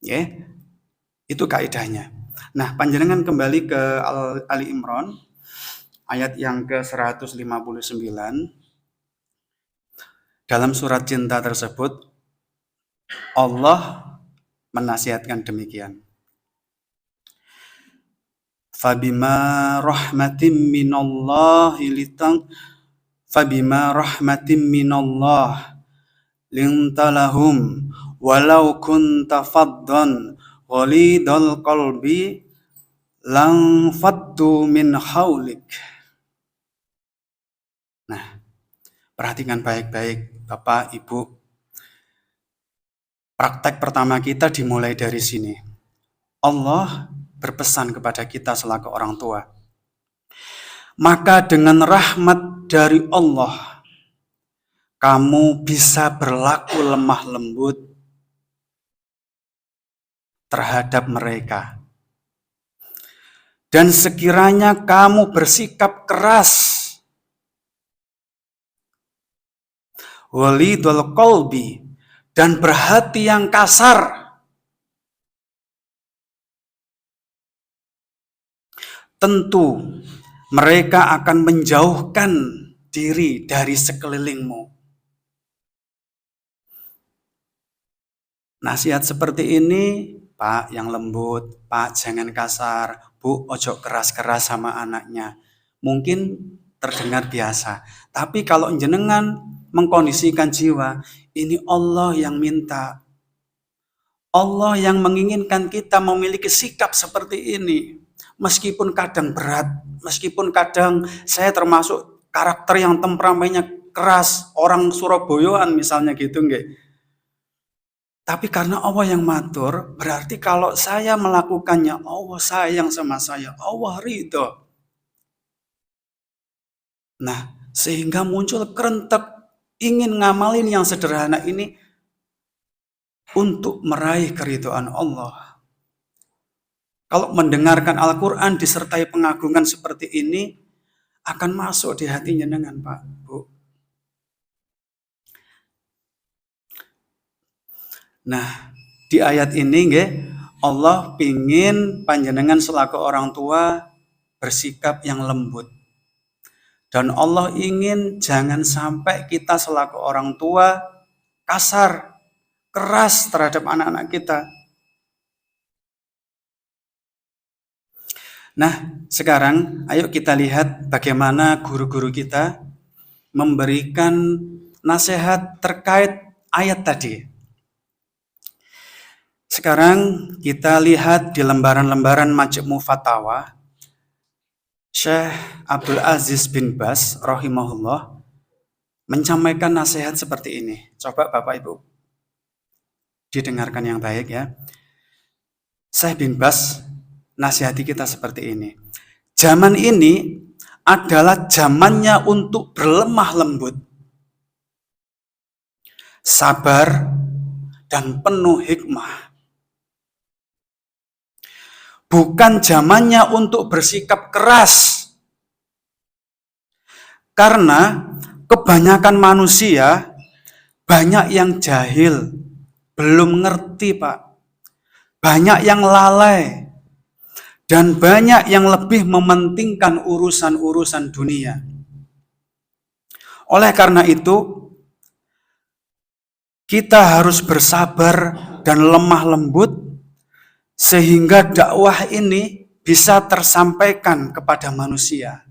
Ya, itu kaidahnya. Nah, panjenengan kembali ke Ali Imran, ayat yang ke-159. Dalam surat cinta tersebut, Allah menasihatkan demikian. Fabima rahmatim minallahi lintalahum walau kunta faddan ghalidal qalbi lang faddu min haulik. Nah, perhatikan baik-baik Bapak, Ibu. Praktek pertama kita dimulai dari sini. Allah berpesan kepada kita selaku orang tua. Maka dengan rahmat dari Allah, kamu bisa berlaku lemah lembut terhadap mereka. Dan sekiranya kamu bersikap keras, walidul qalbi, dan berhati yang kasar, tentu mereka akan menjauhkan diri dari sekelilingmu. Nasihat seperti ini, Pak, yang lembut, Pak, jangan kasar, Bu, ojo keras-keras sama anaknya. Mungkin terdengar biasa, tapi kalau jenengan mengkondisikan jiwa, ini Allah yang minta. Allah yang menginginkan kita memiliki sikap seperti ini. Meskipun kadang berat, meskipun kadang saya termasuk karakter yang temperamennya keras, orang Surabayaan misalnya gitu, nggih. Tapi karena Allah yang matur, berarti kalau saya melakukannya, Allah sayang sama saya, Allah ridho. Nah, sehingga muncul kerentek ingin ngamalin yang sederhana ini untuk meraih keridhaan Allah. Kalau mendengarkan Al-Quran disertai pengagungan seperti ini, akan masuk di hatinya dengan Pak, Bu. Nah, di ayat ini nggih, Allah pingin panjenengan selaku orang tua bersikap yang lembut. Dan Allah ingin jangan sampai kita selaku orang tua kasar, keras terhadap anak-anak kita. Nah, sekarang ayo kita lihat bagaimana guru-guru kita memberikan nasihat terkait ayat tadi. Sekarang kita lihat di lembaran-lembaran Majmu' Fatawa, Syekh Abdul Aziz bin Baz rahimahullah menyampaikan nasihat seperti ini. Coba Bapak Ibu didengarkan yang baik ya. Syekh bin Baz nasihati kita seperti ini. Zaman ini adalah zamannya untuk berlemah lembut, sabar, dan penuh hikmah. Bukan zamannya untuk bersikap keras. Karena kebanyakan manusia banyak yang jahil, belum ngerti, Pak. Banyak yang lalai. Dan banyak yang lebih mementingkan urusan-urusan dunia. Oleh karena itu, kita harus bersabar dan lemah lembut sehingga dakwah ini bisa tersampaikan kepada manusia.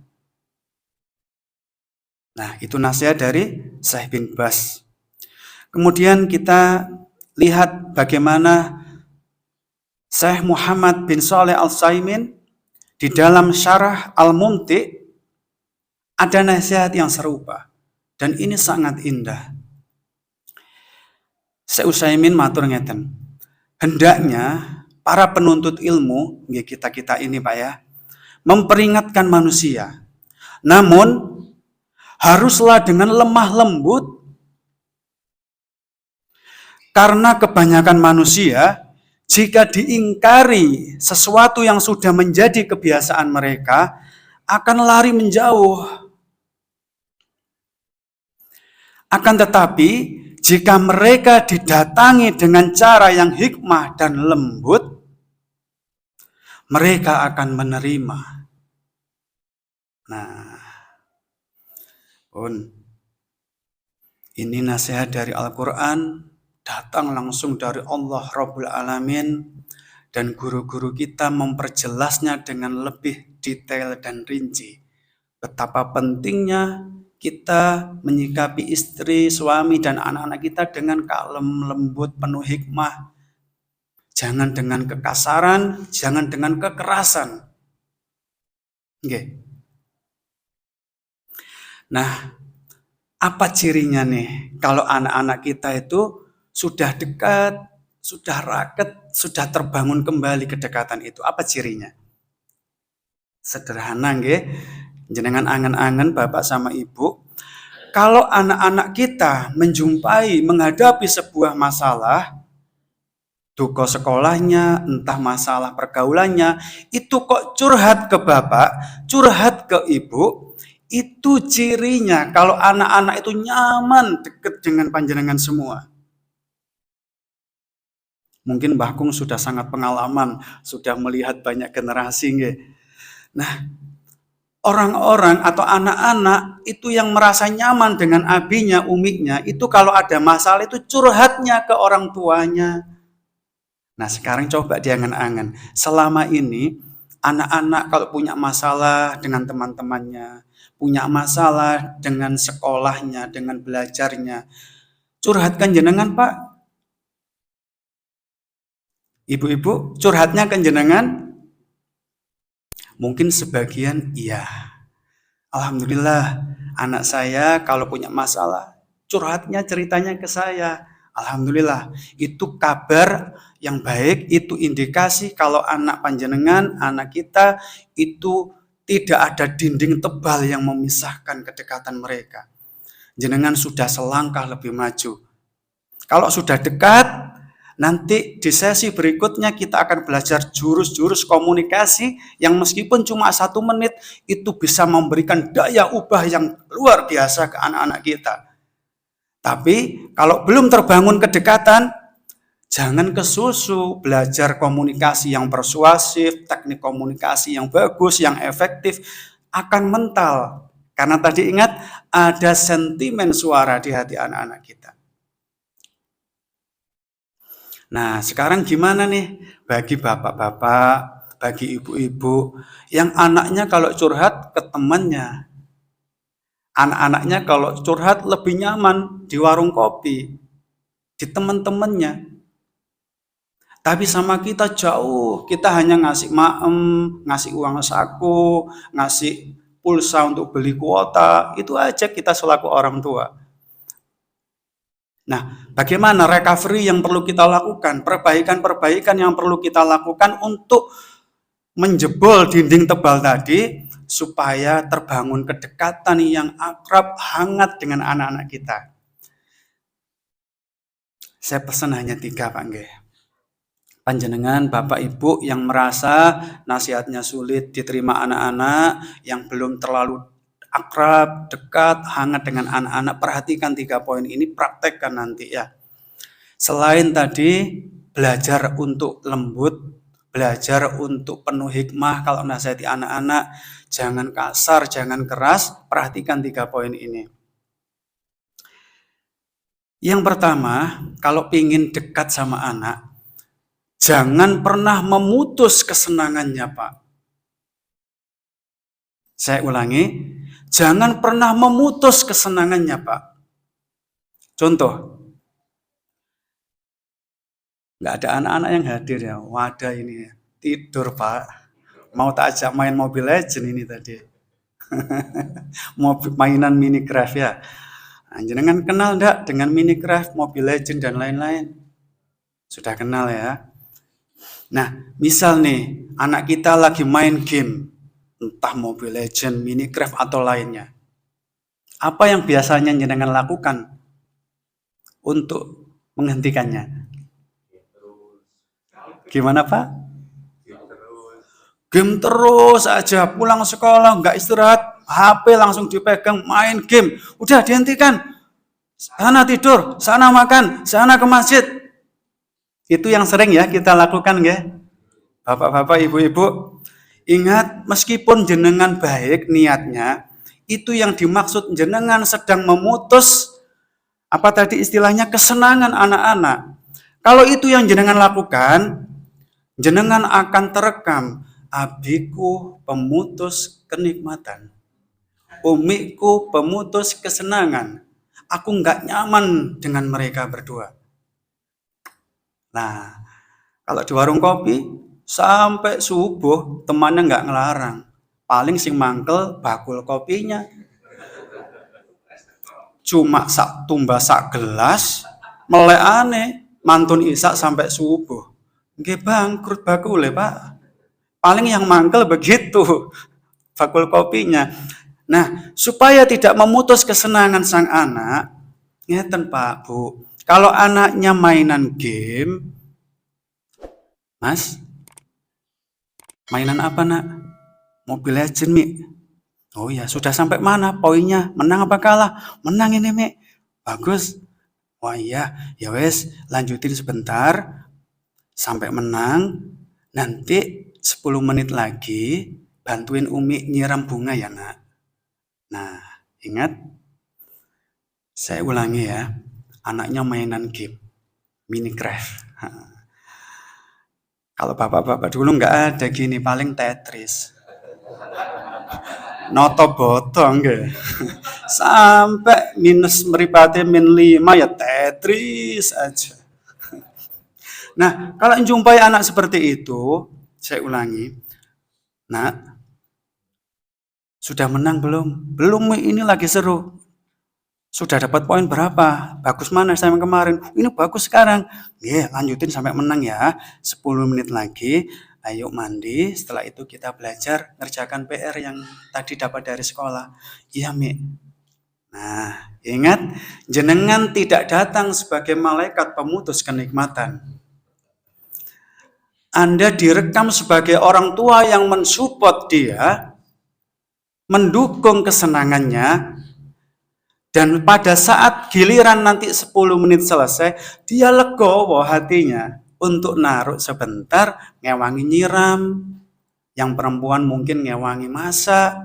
Nah, itu nasihat dari Syekh bin Baz. Kemudian kita lihat bagaimana Syekh Muhammad bin Shalih Al-Utsaimin di dalam Syarah Al-Mumti' ada nasihat yang serupa dan ini sangat indah. Syekh Utsaimin matur ngeten, hendaknya para penuntut ilmu, kita ini Pak ya, memperingatkan manusia. Namun haruslah dengan lemah lembut, karena kebanyakan manusia jika diingkari sesuatu yang sudah menjadi kebiasaan mereka, akan lari menjauh. Akan tetapi, jika mereka didatangi dengan cara yang hikmah dan lembut, mereka akan menerima. Nah, ini nasihat dari Al-Quran, datang langsung dari Allah Rabbul Alamin, dan guru-guru kita memperjelasnya dengan lebih detail dan rinci. Betapa pentingnya kita menyikapi istri, suami, dan anak-anak kita dengan kalem, lembut, penuh hikmah. Jangan dengan kekasaran, jangan dengan kekerasan. Oke. Nah, apa cirinya nih kalau anak-anak kita itu sudah dekat, sudah raket, sudah terbangun kembali kedekatan itu? Apa cirinya? Sederhana nggih. Jenengan angen-angen Bapak sama Ibu, kalau anak-anak kita menghadapi sebuah masalah, duka sekolahnya, entah masalah pergaulannya, itu kok curhat ke bapak, curhat ke ibu, itu cirinya kalau anak-anak itu nyaman deket dengan panjenengan semua. Mungkin Mbah Kung sudah sangat pengalaman, sudah melihat banyak generasi. Nggih. Nah, orang-orang atau anak-anak itu yang merasa nyaman dengan abinya, umiknya, itu kalau ada masalah itu curhatnya ke orang tuanya. Nah, sekarang coba diangan-angan. Selama ini, anak-anak kalau punya masalah dengan teman-temannya, punya masalah dengan sekolahnya, dengan belajarnya, curhatkan jenengan, Pak. Ibu-ibu, curhatnya kan jenengan? Mungkin sebagian iya. Alhamdulillah, anak saya kalau punya masalah, curhatnya ceritanya ke saya. Alhamdulillah, itu kabar yang baik, itu indikasi kalau anak panjenengan, anak kita itu tidak ada dinding tebal yang memisahkan kedekatan mereka. Jenengan sudah selangkah lebih maju. Kalau sudah dekat, nanti di sesi berikutnya kita akan belajar jurus-jurus komunikasi yang meskipun cuma 1 menit itu bisa memberikan daya ubah yang luar biasa ke anak-anak kita. Tapi kalau belum terbangun kedekatan, jangan kesusu belajar komunikasi yang persuasif, teknik komunikasi yang bagus, yang efektif, akan mental. Karena tadi ingat ada sentimen suara di hati anak-anak kita. Nah, sekarang gimana nih bagi bapak-bapak, bagi ibu-ibu yang anaknya kalau curhat ke temannya, anak-anaknya kalau curhat lebih nyaman di warung kopi, di teman-temannya. Tapi sama kita jauh, kita hanya ngasih ngasih uang saku, ngasih pulsa untuk beli kuota, itu aja kita selaku orang tua. Nah, bagaimana recovery yang perlu kita lakukan, perbaikan-perbaikan yang perlu kita lakukan untuk menjebol dinding tebal tadi, supaya terbangun kedekatan yang akrab, hangat dengan anak-anak kita. Saya pesan hanya 3, Pak Nggih. Panjenengan Bapak Ibu yang merasa nasihatnya sulit diterima anak-anak, yang belum terlalu akrab, dekat, hangat dengan anak-anak, perhatikan 3 poin ini, praktekkan nanti ya. Selain tadi belajar untuk lembut, belajar untuk penuh hikmah kalau nasihati anak-anak, jangan kasar, jangan keras, perhatikan 3 poin ini. Yang pertama, kalau ingin dekat sama anak, jangan pernah memutus kesenangannya, Pak. Saya ulangi, jangan pernah memutus kesenangannya, Pak. Contoh, nggak ada anak-anak yang hadir ya, wadah ini tidur, Pak. Mau tak ajak main Mobile Legends ini tadi. Mainan Minecraft ya. Nah, jenengan kenal enggak dengan Minecraft, Mobile Legends dan lain-lain? Sudah kenal ya. Nah, misal nih, anak kita lagi main game, entah Mobile Legends, Minecraft atau lainnya. Apa yang biasanya jenengan lakukan untuk menghentikannya? Gimana, Pak? Game terus aja, pulang sekolah nggak istirahat, HP langsung dipegang, main game. Udah dihentikan. Sana tidur, sana makan, sana ke masjid. Itu yang sering ya kita lakukan ya. Bapak-bapak, ibu-ibu, ingat meskipun jenengan baik niatnya, itu yang dimaksud jenengan sedang memutus apa tadi istilahnya kesenangan anak-anak. Kalau itu yang jenengan lakukan, jenengan akan terekam. Abiku pemutus kenikmatan, umiku pemutus kesenangan. Aku nggak nyaman dengan mereka berdua. Nah, kalau di warung kopi sampai subuh temannya nggak ngelarang. Paling sing mangkel bakul kopinya. Cuma sak tumbas sak gelas, melek aneh, mantun isak sampai subuh. Nggih bangkrut bakule, Pak. Paling yang mangkel begitu, bakul kopinya. Nah, supaya tidak memutus kesenangan sang anak, ngeten Pak, Bu. Kalau anaknya mainan game, Mas, mainan apa nak? Mobile Legend, Mi. Oh ya, sudah sampai mana poinnya? Menang apa kalah? Menang ini, Mi. Bagus. Wah iya, ya wes, lanjutin sebentar sampai menang. Nanti 10 menit lagi bantuin Umi nyiram bunga ya, Nak. Nah, ingat? Saya ulangi ya. Anaknya mainan game, Minecraft. Kalau bapak-bapak dulu nggak ada gini, paling Tetris. Noto botong ke. Sampai minus meripati -5 ya Tetris aja. Nah, kalau jumpai anak seperti itu, saya ulangi. Nak, sudah menang belum? Belum, ini lagi seru. Sudah dapat poin berapa? Bagus mana sama kemarin? Ini bagus sekarang. Ya, lanjutin sampai menang ya. 10 menit lagi. Ayo mandi. Setelah itu kita belajar ngerjakan PR yang tadi dapat dari sekolah. Iya, Mi. Nah, ingat, jenengan tidak datang sebagai malaikat pemutus kenikmatan. Anda direkam sebagai orang tua yang mensupport dia, mendukung kesenangannya, dan pada saat giliran nanti 10 menit selesai, dia legowo hatinya untuk naruh sebentar, ngewangi nyiram. Yang perempuan mungkin ngewangi masak,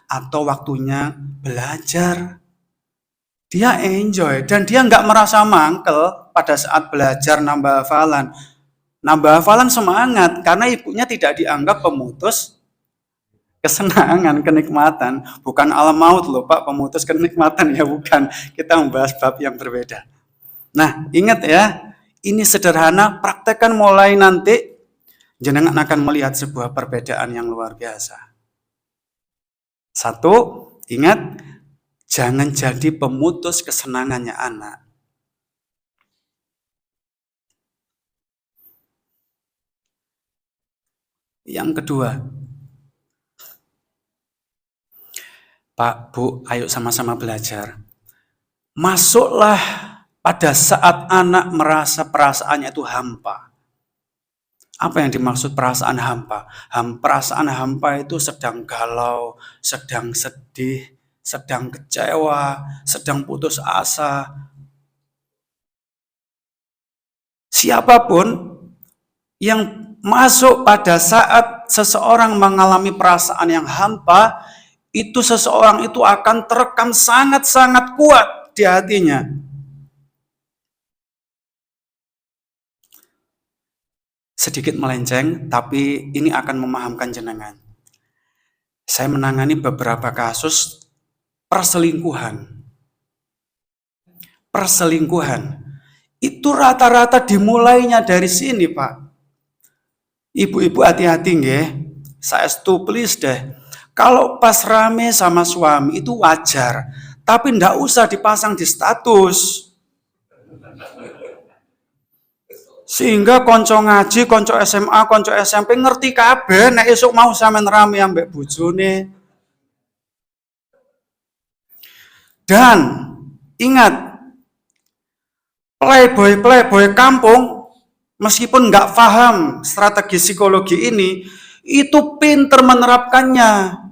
atau waktunya belajar. Dia enjoy, dan dia nggak merasa mangkel pada saat belajar nambah hafalan. Nambah hafalan semangat, karena ibunya tidak dianggap pemutus kesenangan, kenikmatan, bukan alam maut loh Pak, pemutus kenikmatan ya bukan. Kita membahas bab yang berbeda. Nah, ingat ya, ini sederhana, praktekkan mulai nanti, jenengan akan melihat sebuah perbedaan yang luar biasa. Satu, ingat, jangan jadi pemutus kesenangannya anak. Yang kedua, Pak, Bu, ayo sama-sama belajar. Masuklah pada saat anak merasa perasaannya itu hampa. Apa yang dimaksud perasaan hampa? Perasaan hampa itu sedang galau, sedang sedih, sedang kecewa, sedang putus asa. Siapapun yang masuk pada saat seseorang mengalami perasaan yang hampa, itu seseorang itu akan terekam sangat-sangat kuat di hatinya. Sedikit melenceng, tapi ini akan memahamkan jenengan. Saya menangani beberapa kasus perselingkuhan. Perselingkuhan. Itu rata-rata dimulainya dari sini, Pak. Ibu-ibu hati-hati nggih. Saya please deh. Kalau pas rame sama suami itu wajar, tapi ndak usah dipasang di status. Sehingga konco ngaji, konco SMA, konco SMP ngerti kabeh nek esuk mau sampean rame ambek bojone. Dan ingat, playboy kampung meskipun nggak paham strategi psikologi ini, itu pinter menerapkannya.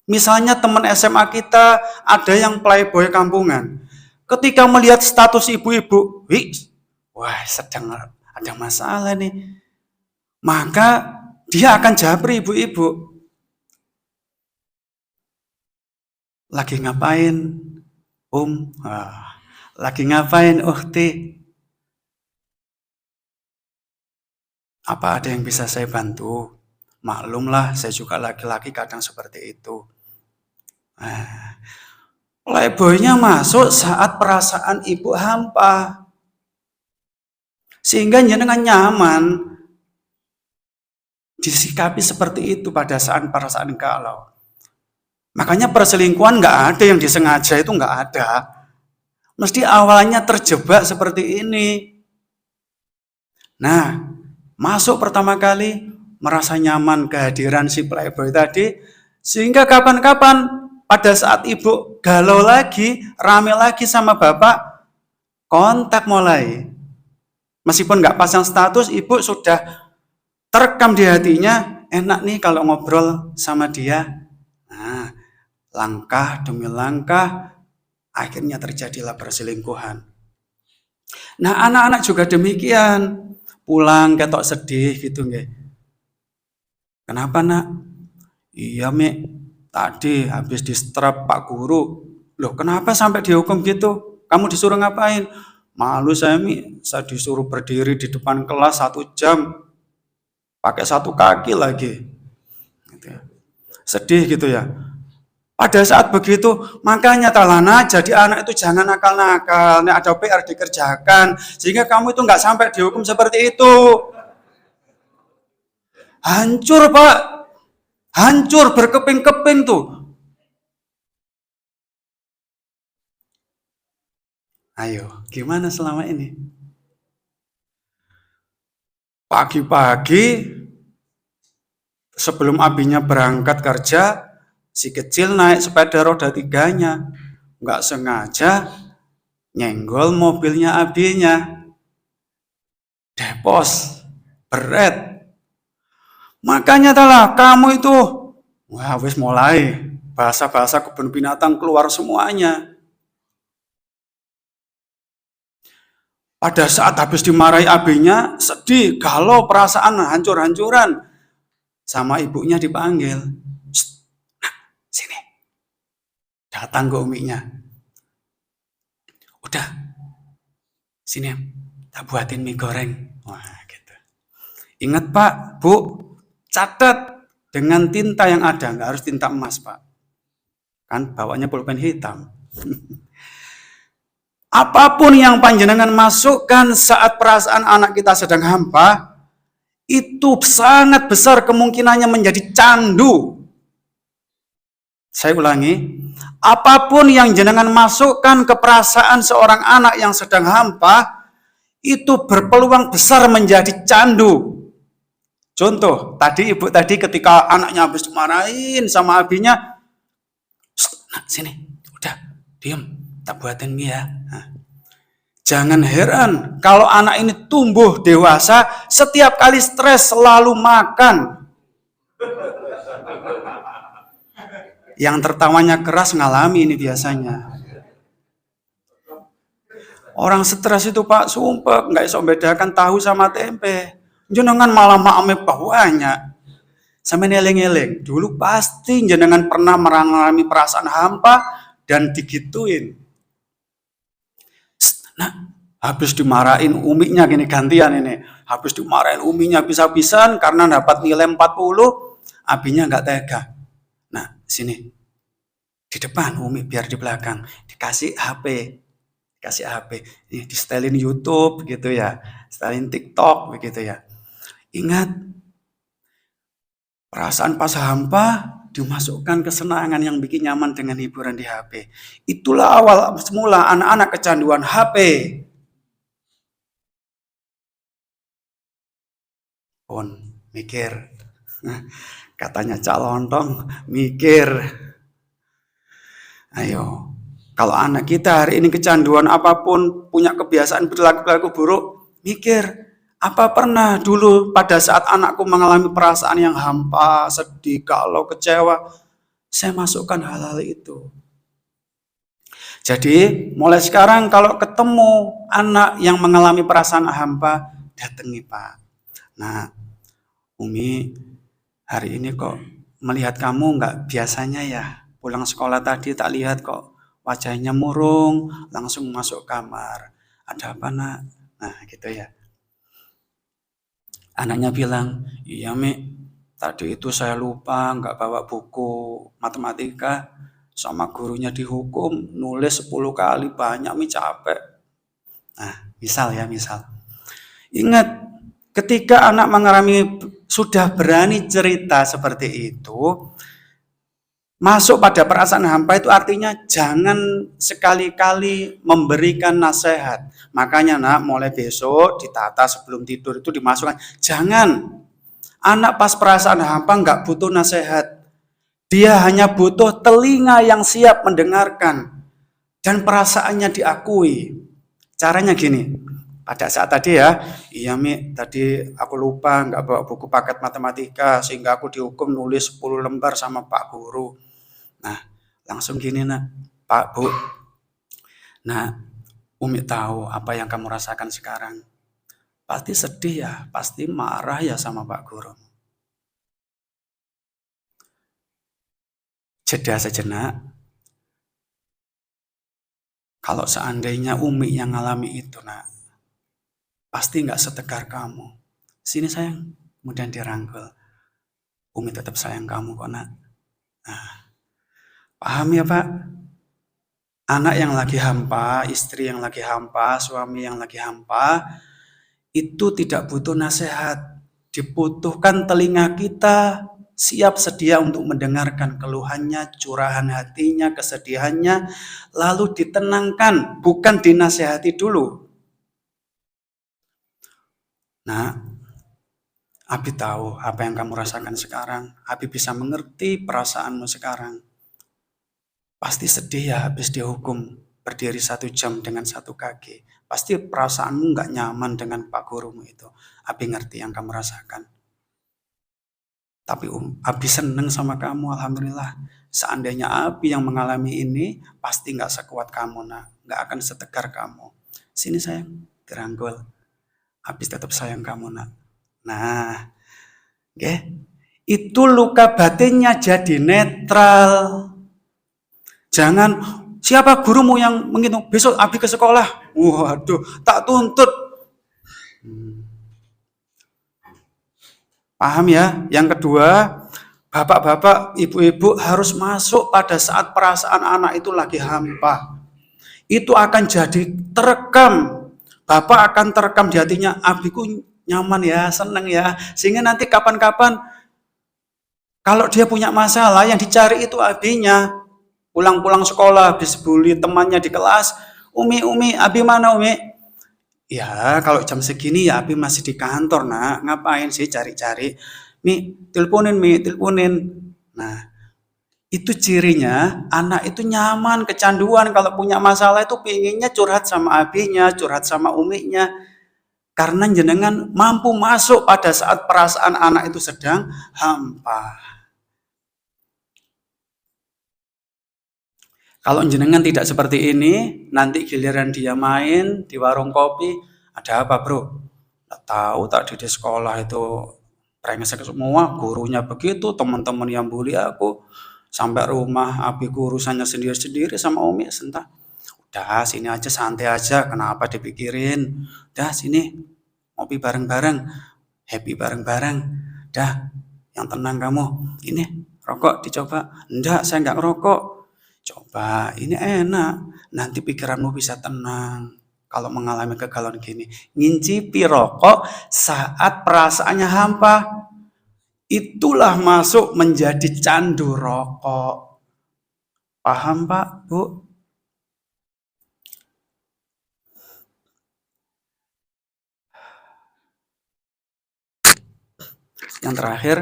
Misalnya teman SMA kita ada yang playboy kampungan. Ketika melihat status ibu-ibu, wah sedang ada masalah nih. Maka dia akan japri ibu-ibu. Lagi ngapain? Lagi ngapain Uhti? Apa ada yang bisa saya bantu? Maklumlah, saya juga laki-laki kadang seperti itu. Playboynya masuk saat perasaan ibu hampa. Sehingga jenengan nyaman disikapi seperti itu pada saat perasaan galau. Makanya perselingkuhan nggak ada yang disengaja, itu nggak ada. Mesti awalnya terjebak seperti ini. Nah, masuk pertama kali merasa nyaman kehadiran si playboy tadi, sehingga kapan-kapan pada saat ibu galau lagi, rame lagi sama bapak, kontak mulai. Meskipun nggak pasang status, ibu sudah terekam di hatinya, enak nih kalau ngobrol sama dia. Nah, langkah demi langkah, akhirnya terjadilah perselingkuhan. Nah, anak-anak juga demikian. Pulang ketok sedih gitu nggih. Kenapa, Nak? Iya, Mik. Tadi habis distrap Pak Guru. Loh, kenapa sampai dihukum gitu? Kamu disuruh ngapain? Malu saya, Mi. Saya disuruh berdiri di depan kelas 1 jam. Pakai 1 kaki lagi. Gitu ya. Sedih gitu ya. Pada saat begitu, makanya Talana jadi anak itu jangan nakal-nakal. Nih ada PR dikerjakan. Sehingga kamu itu nggak sampai dihukum seperti itu. Hancur, Pak. Hancur, berkeping-keping tuh. Ayo, gimana selama ini? Pagi-pagi, sebelum abinya berangkat kerja, si kecil naik sepeda roda 3-nya. Nggak sengaja nyenggol mobilnya abinya. Depos, beret. Makanya telah kamu itu, wah wis mulai, bahasa-bahasa kebun binatang keluar semuanya. Pada saat habis dimarahi abinya, sedih, galau, perasaan hancur-hancuran. Sama ibunya dipanggil. Nah, sini. Datang ke uminya. Udah, sini tak buatin mie goreng. Wah, gitu. Ingat Pak, Bu, catat dengan tinta yang ada, nggak harus tinta emas Pak. Kan bawanya pulpen hitam. Apapun yang panjenengan masukkan saat perasaan anak kita sedang hampa, itu sangat besar kemungkinannya menjadi candu. Saya ulangi, apapun yang jenengan masukkan ke perasaan seorang anak yang sedang hampa, itu berpeluang besar menjadi candu. Contoh, tadi ibu tadi ketika anaknya habis dimarahin sama abinya, nah sini, udah, diem, tak buatin mie ya. Nah, jangan heran kalau anak ini tumbuh dewasa, setiap kali stres selalu makan. Yang tertawanya keras ngalami ini biasanya. Orang stres itu Pak, sumpah nggak bisa membedakan tahu sama tempe. Jenengan malah maame banyak. Sampai eling-eling, dulu pasti jenengan pernah mengalami perasaan hampa dan digituin. Nah, habis dimarahin uminya gini gantian ini. Habis dimarahin uminya bisa-bisan karena dapat nilai 40, abinya nggak tega. Nah, sini. Di depan umi biar di belakang. Dikasih HP. Dikasih HP. Ini di setelin YouTube gitu ya. Setelin TikTok begitu ya. Ingat, perasaan pas hampa dimasukkan kesenangan yang bikin nyaman dengan hiburan di HP. Itulah awal semula anak-anak kecanduan HP. Pun mikir. Katanya calon dong, mikir. Ayo, kalau anak kita hari ini kecanduan apapun, punya kebiasaan perilaku buruk, mikir. Apa pernah dulu pada saat anakku mengalami perasaan yang hampa, sedih, galau, kecewa, saya masukkan hal-hal itu. Jadi mulai sekarang kalau ketemu anak yang mengalami perasaan hampa, datangi Pak. Nah, Umi hari ini kok melihat kamu nggak biasanya ya. Pulang sekolah tadi tak lihat kok wajahnya murung, langsung masuk kamar. Ada apa Nak? Nah gitu ya. Anaknya bilang, iya Mi, tadi itu saya lupa nggak bawa buku matematika, sama gurunya dihukum, nulis 10 kali, banyak Mi capek. Nah, misal ya, misal. Ingat, ketika anak mengalami sudah berani cerita seperti itu, masuk pada perasaan hampa itu artinya jangan sekali-kali memberikan nasihat. Makanya Nak, mulai besok ditata sebelum tidur itu dimasukkan. Jangan. Anak pas perasaan hampa nggak butuh nasihat. Dia hanya butuh telinga yang siap mendengarkan. Dan perasaannya diakui. Caranya gini, Pada saat tadi ya, iya Mi, tadi aku lupa nggak bawa buku paket matematika sehingga aku dihukum nulis 10 lembar sama Pak Guru. Nah, langsung gini nak, Pak Bu. Nah, Umi tahu apa yang kamu rasakan sekarang. Pasti sedih ya, pasti marah ya sama Pak Guru. Jeda sejenak. Kalau seandainya Umi yang ngalami itu nak, pasti nggak setegar kamu. Sini sayang, kemudian dirangkul. Umi tetap sayang kamu kok nak. Nah, paham ya Pak? Anak yang lagi hampa, istri yang lagi hampa, suami yang lagi hampa, itu tidak butuh nasihat. Dibutuhkan telinga kita siap sedia untuk mendengarkan keluhannya, curahan hatinya, kesedihannya, lalu ditenangkan, bukan dinasehati dulu. Nah, Abi tahu apa yang kamu rasakan sekarang. Abi bisa mengerti perasaanmu sekarang. Pasti sedih ya habis dihukum berdiri 1 jam dengan 1 kaki. Pasti perasaanmu nggak nyaman dengan Pak Gurumu itu. Abi ngerti yang kamu rasakan. Tapi Abi seneng sama kamu, alhamdulillah. Seandainya Abi yang mengalami ini, pasti nggak sekuat kamu nak, nggak akan setegar kamu. Sini sayang, dirangkul. Abi tetap sayang kamu nak. Nah, itu luka batinnya jadi netral. Jangan siapa gurumu yang menghitung besok Abi ke sekolah. Waduh, tak tuntut. Paham ya? Yang kedua, bapak-bapak, ibu-ibu harus masuk pada saat perasaan anak itu lagi hampa. Itu akan jadi terekam. Bapak akan terekam di hatinya, Abiku nyaman ya, seneng ya. Sehingga nanti kapan-kapan kalau dia punya masalah yang dicari itu abinya. Pulang-pulang sekolah habis bully temannya di kelas, Umi, Abi mana Umi? Ya kalau jam segini ya Abi masih di kantor nak, ngapain sih cari-cari? Mi, teleponin. Nah, itu cirinya anak itu nyaman, kecanduan kalau punya masalah itu pinginnya curhat sama abinya, curhat sama uminya. Karena jenengan mampu masuk pada saat perasaan anak itu sedang hampa. Kalau jenengan tidak seperti ini, nanti giliran dia main di warung kopi, ada apa bro? Nggak tahu tadi di sekolah itu brengsek semua, gurunya begitu, teman-teman yang bully aku, sampai rumah abiku urusannya sendiri-sendiri sama Umi, entah. Udah sini aja santai aja, kenapa dipikirin? Udah sini ngopi bareng-bareng, happy bareng-bareng. Dah, yang tenang kamu. Ini rokok dicoba. Enggak, saya enggak ngerokok. Coba, ini enak. Nanti pikiranmu bisa tenang. Kalau mengalami kegalauan gini, ngincipi rokok saat perasaannya hampa. Itulah masuk menjadi candu rokok. Paham Pak, Bu? Yang terakhir,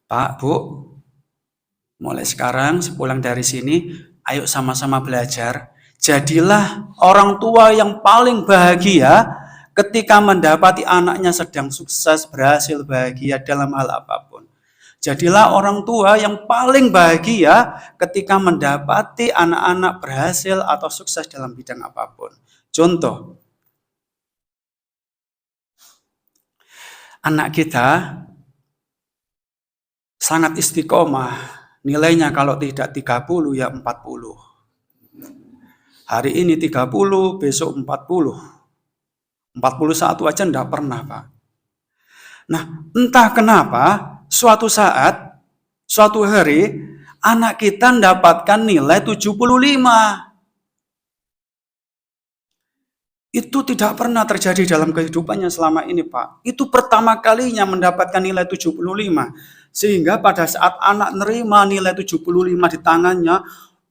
Pak, Bu, mulai sekarang sepulang dari sini, ayo sama-sama belajar. Jadilah orang tua yang paling bahagia ketika mendapati anaknya sedang sukses, berhasil, bahagia dalam hal apapun. Jadilah orang tua yang paling bahagia ketika mendapati anak-anak berhasil atau sukses dalam bidang apapun. Contoh, anak kita sangat istiqomah, nilainya kalau tidak 30 ya 40. Hari ini 30, besok 40. 41 aja enggak pernah, Pak. Nah, entah kenapa suatu saat, suatu hari anak kita mendapatkan nilai 75. Itu tidak pernah terjadi dalam kehidupannya selama ini, Pak. Itu pertama kalinya mendapatkan nilai 75. Sehingga pada saat anak nerima nilai 75 di tangannya,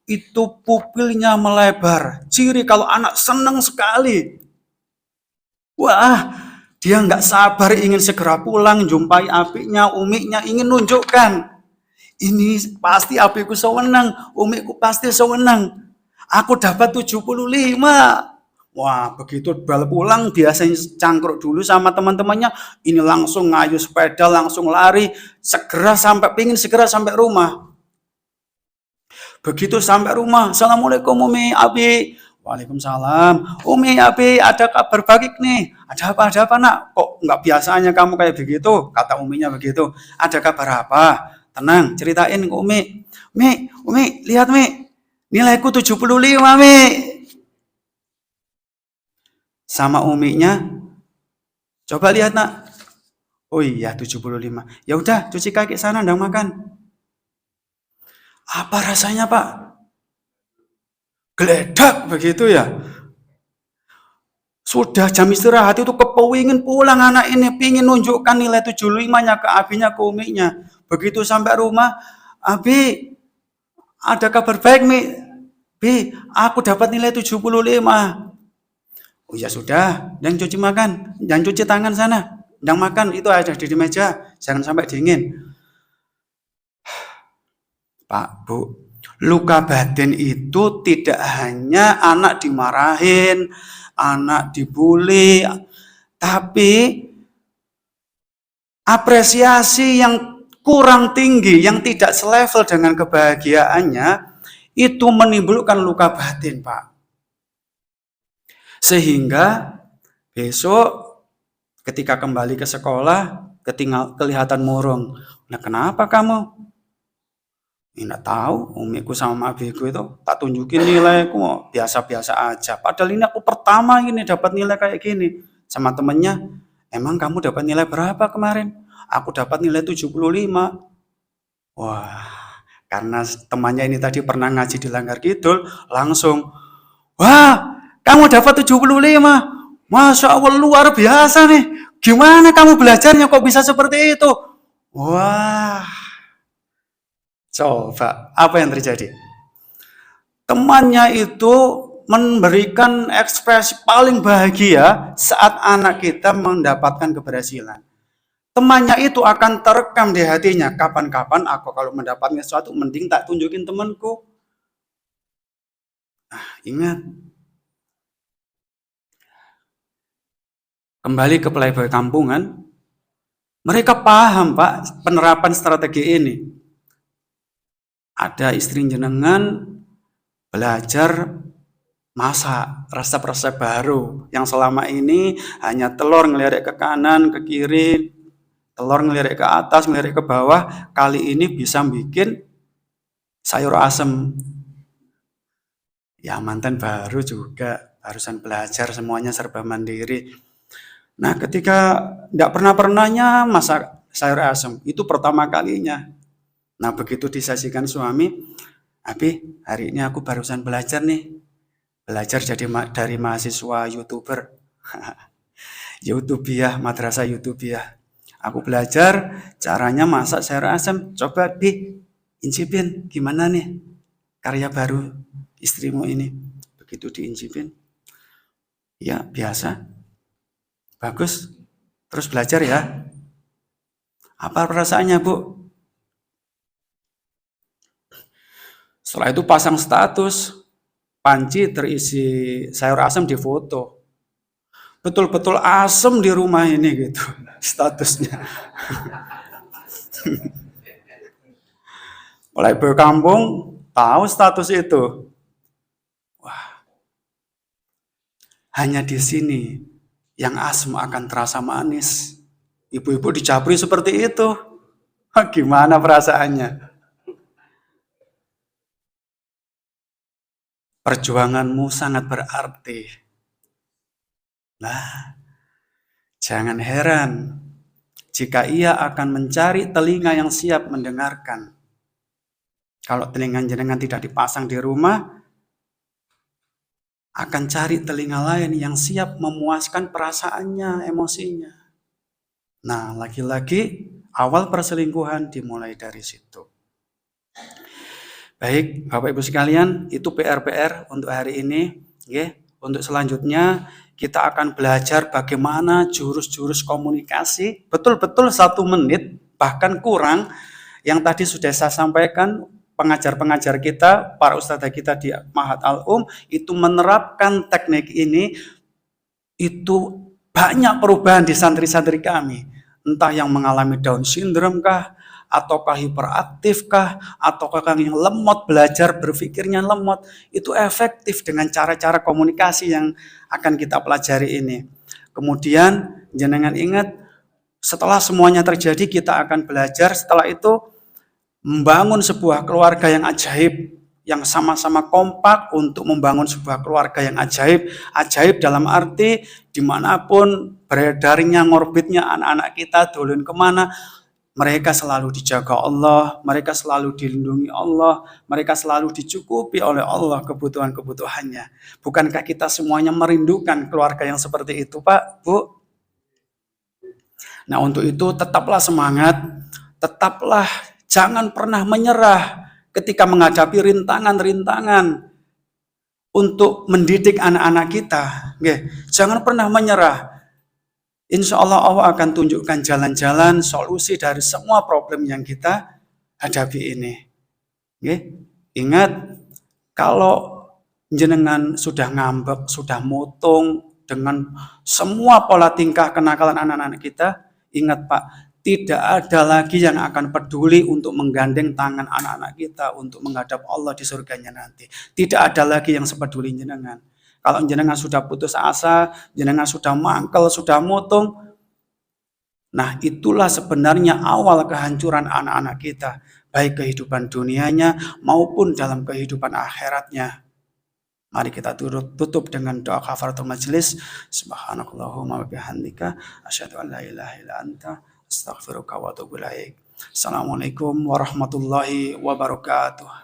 itu pupilnya melebar. Ciri kalau anak senang sekali. Wah, dia nggak sabar ingin segera pulang, jumpai abinya, umiknya, ingin nunjukkan. Ini pasti abiku senang, umikku pasti senang. Aku dapat 75. Wah, begitu bal pulang biasanya cangkruk dulu sama teman-temannya, ini langsung ngayu sepeda, langsung lari, segera sampai rumah. Begitu sampai rumah, Assalamualaikum Umi, Abi. Waalaikumsalam. Umi, Abi, ada kabar baik nih. Ada apa nak? Kok nggak biasanya kamu kayak begitu? Kata Uminya begitu. Ada kabar apa? Tenang, ceritain ke Umi. Umi, lihat Mi. Nilaiku 75, Mi. Sama Uminya, coba lihat nak. Oh iya, 75. Ya udah, cuci kaki sana, ndang makan. Apa rasanya, Pak? Geledak begitu ya. Sudah jam istirahat itu kepingin pulang anak ini, pingin nunjukkan nilai 75-nya ke abinya, ke uminya. Begitu sampai rumah, Abi, ada kabar baik, Mi. Bi, aku dapat nilai 75. Oh ya sudah, jangan cuci makan, jangan cuci tangan sana. Jangan makan, itu ada di meja, jangan sampai dingin. Pak, Bu, luka batin itu tidak hanya anak dimarahin, anak dibully, tapi apresiasi yang kurang tinggi, yang tidak selevel dengan kebahagiaannya, itu menimbulkan luka batin, Pak. Sehingga besok ketika kembali ke sekolah, kelihatan murung. Nah, kenapa kamu? Nggak tahu, umiku sama abiku itu tak tunjukin nilaiku biasa-biasa aja. Padahal ini aku pertama ini dapat nilai kayak gini. Sama temennya, emang kamu dapat nilai berapa kemarin? Aku dapat nilai 75. Wah, karena temannya ini tadi pernah ngaji di Langgar Kidul, langsung, wah, kamu dapat 75. Masya Allah, luar biasa nih. Gimana kamu belajarnya kok bisa seperti itu? Wah, coba, apa yang terjadi? Temannya itu memberikan ekspresi paling bahagia saat anak kita mendapatkan keberhasilan. Temannya itu akan terekam di hatinya. Kapan-kapan aku kalau mendapatkan sesuatu, mending tak tunjukin temanku. Ingat. Kembali ke playboy kampungan, mereka paham, Pak, penerapan strategi ini. Ada istri jenengan belajar masak resep-resep baru yang selama ini hanya telur ngelirik ke kanan, ke kiri, telur ngelirik ke atas, ngelirik ke bawah. Kali ini bisa bikin sayur asem. Ya mantan baru juga, barusan belajar, semuanya serba mandiri. Nah, ketika tidak pernahnya masak sayur asem, itu pertama kalinya. Nah, begitu disajikan suami, Abi, hari ini aku barusan belajar nih. Belajar dari mahasiswa YouTuber. YouTubiah, madrasah YouTubiah. Aku belajar caranya masak sayur asem. Coba, Bi, incipin gimana nih karya baru istrimu ini. Begitu diincipin, ya biasa. Bagus, terus belajar ya. Apa perasaannya, Bu? Setelah itu pasang status, panci terisi sayur asem di foto. Betul-betul asem di rumah ini gitu, statusnya. Mulai berkampung, tahu status itu. Wah, hanya di sini yang asem akan terasa manis. Ibu-ibu dicapri seperti itu. Gimana perasaannya? Perjuanganmu sangat berarti. Nah, jangan heran jika ia akan mencari telinga yang siap mendengarkan. Kalau telinga jenengan tidak dipasang di rumah, akan cari telinga lain yang siap memuaskan perasaannya, emosinya. Nah, lagi-lagi awal perselingkuhan dimulai dari situ. Baik, Bapak Ibu sekalian, itu PR-PR untuk hari ini. Untuk selanjutnya, kita akan belajar bagaimana jurus-jurus komunikasi, betul-betul 1 menit, bahkan kurang, yang tadi sudah saya sampaikan pengajar-pengajar kita, para ustadzah kita di Ma'had Al-Um itu menerapkan teknik ini, itu banyak perubahan di santri-santri kami. Entah yang mengalami Down syndrome kah, ataukah hiperaktif kah, ataukah yang lemot, belajar berpikirnya lemot, itu efektif dengan cara-cara komunikasi yang akan kita pelajari ini. Kemudian jenengan ingat, setelah semuanya terjadi kita akan belajar setelah itu membangun sebuah keluarga yang ajaib, yang sama-sama kompak untuk membangun sebuah keluarga yang ajaib. Ajaib dalam arti dimanapun beredarnya, ngorbitnya anak-anak kita, dulun kemana, mereka selalu dijaga Allah, mereka selalu dilindungi Allah, mereka selalu dicukupi oleh Allah kebutuhan-kebutuhannya. Bukankah kita semuanya merindukan keluarga yang seperti itu, Pak, Bu? Nah, untuk itu tetaplah semangat, tetaplah jangan pernah menyerah ketika menghadapi rintangan-rintangan untuk mendidik anak-anak kita. Jangan pernah menyerah. Insya Allah Allah akan tunjukkan jalan-jalan solusi dari semua problem yang kita hadapi ini. Ingat, kalau jenengan sudah ngambek, sudah mutung dengan semua pola tingkah kenakalan anak-anak kita, ingat Pak, tidak ada lagi yang akan peduli untuk menggandeng tangan anak-anak kita untuk menghadap Allah di surganya nanti. Tidak ada lagi yang sepeduli jenengan. Kalau jenengan sudah putus asa, jenengan sudah mangkel, sudah mutung, nah itulah sebenarnya awal kehancuran anak-anak kita, baik kehidupan dunianya maupun dalam kehidupan akhiratnya. Mari kita tutup dengan doa kafaratul majelis. Subhanakallahumma wa bihamdika asyhadu an la ilaha illa anta astaghfiruka wa atubu ilaik. Assalamualaikum warahmatullahi wabarakatuh.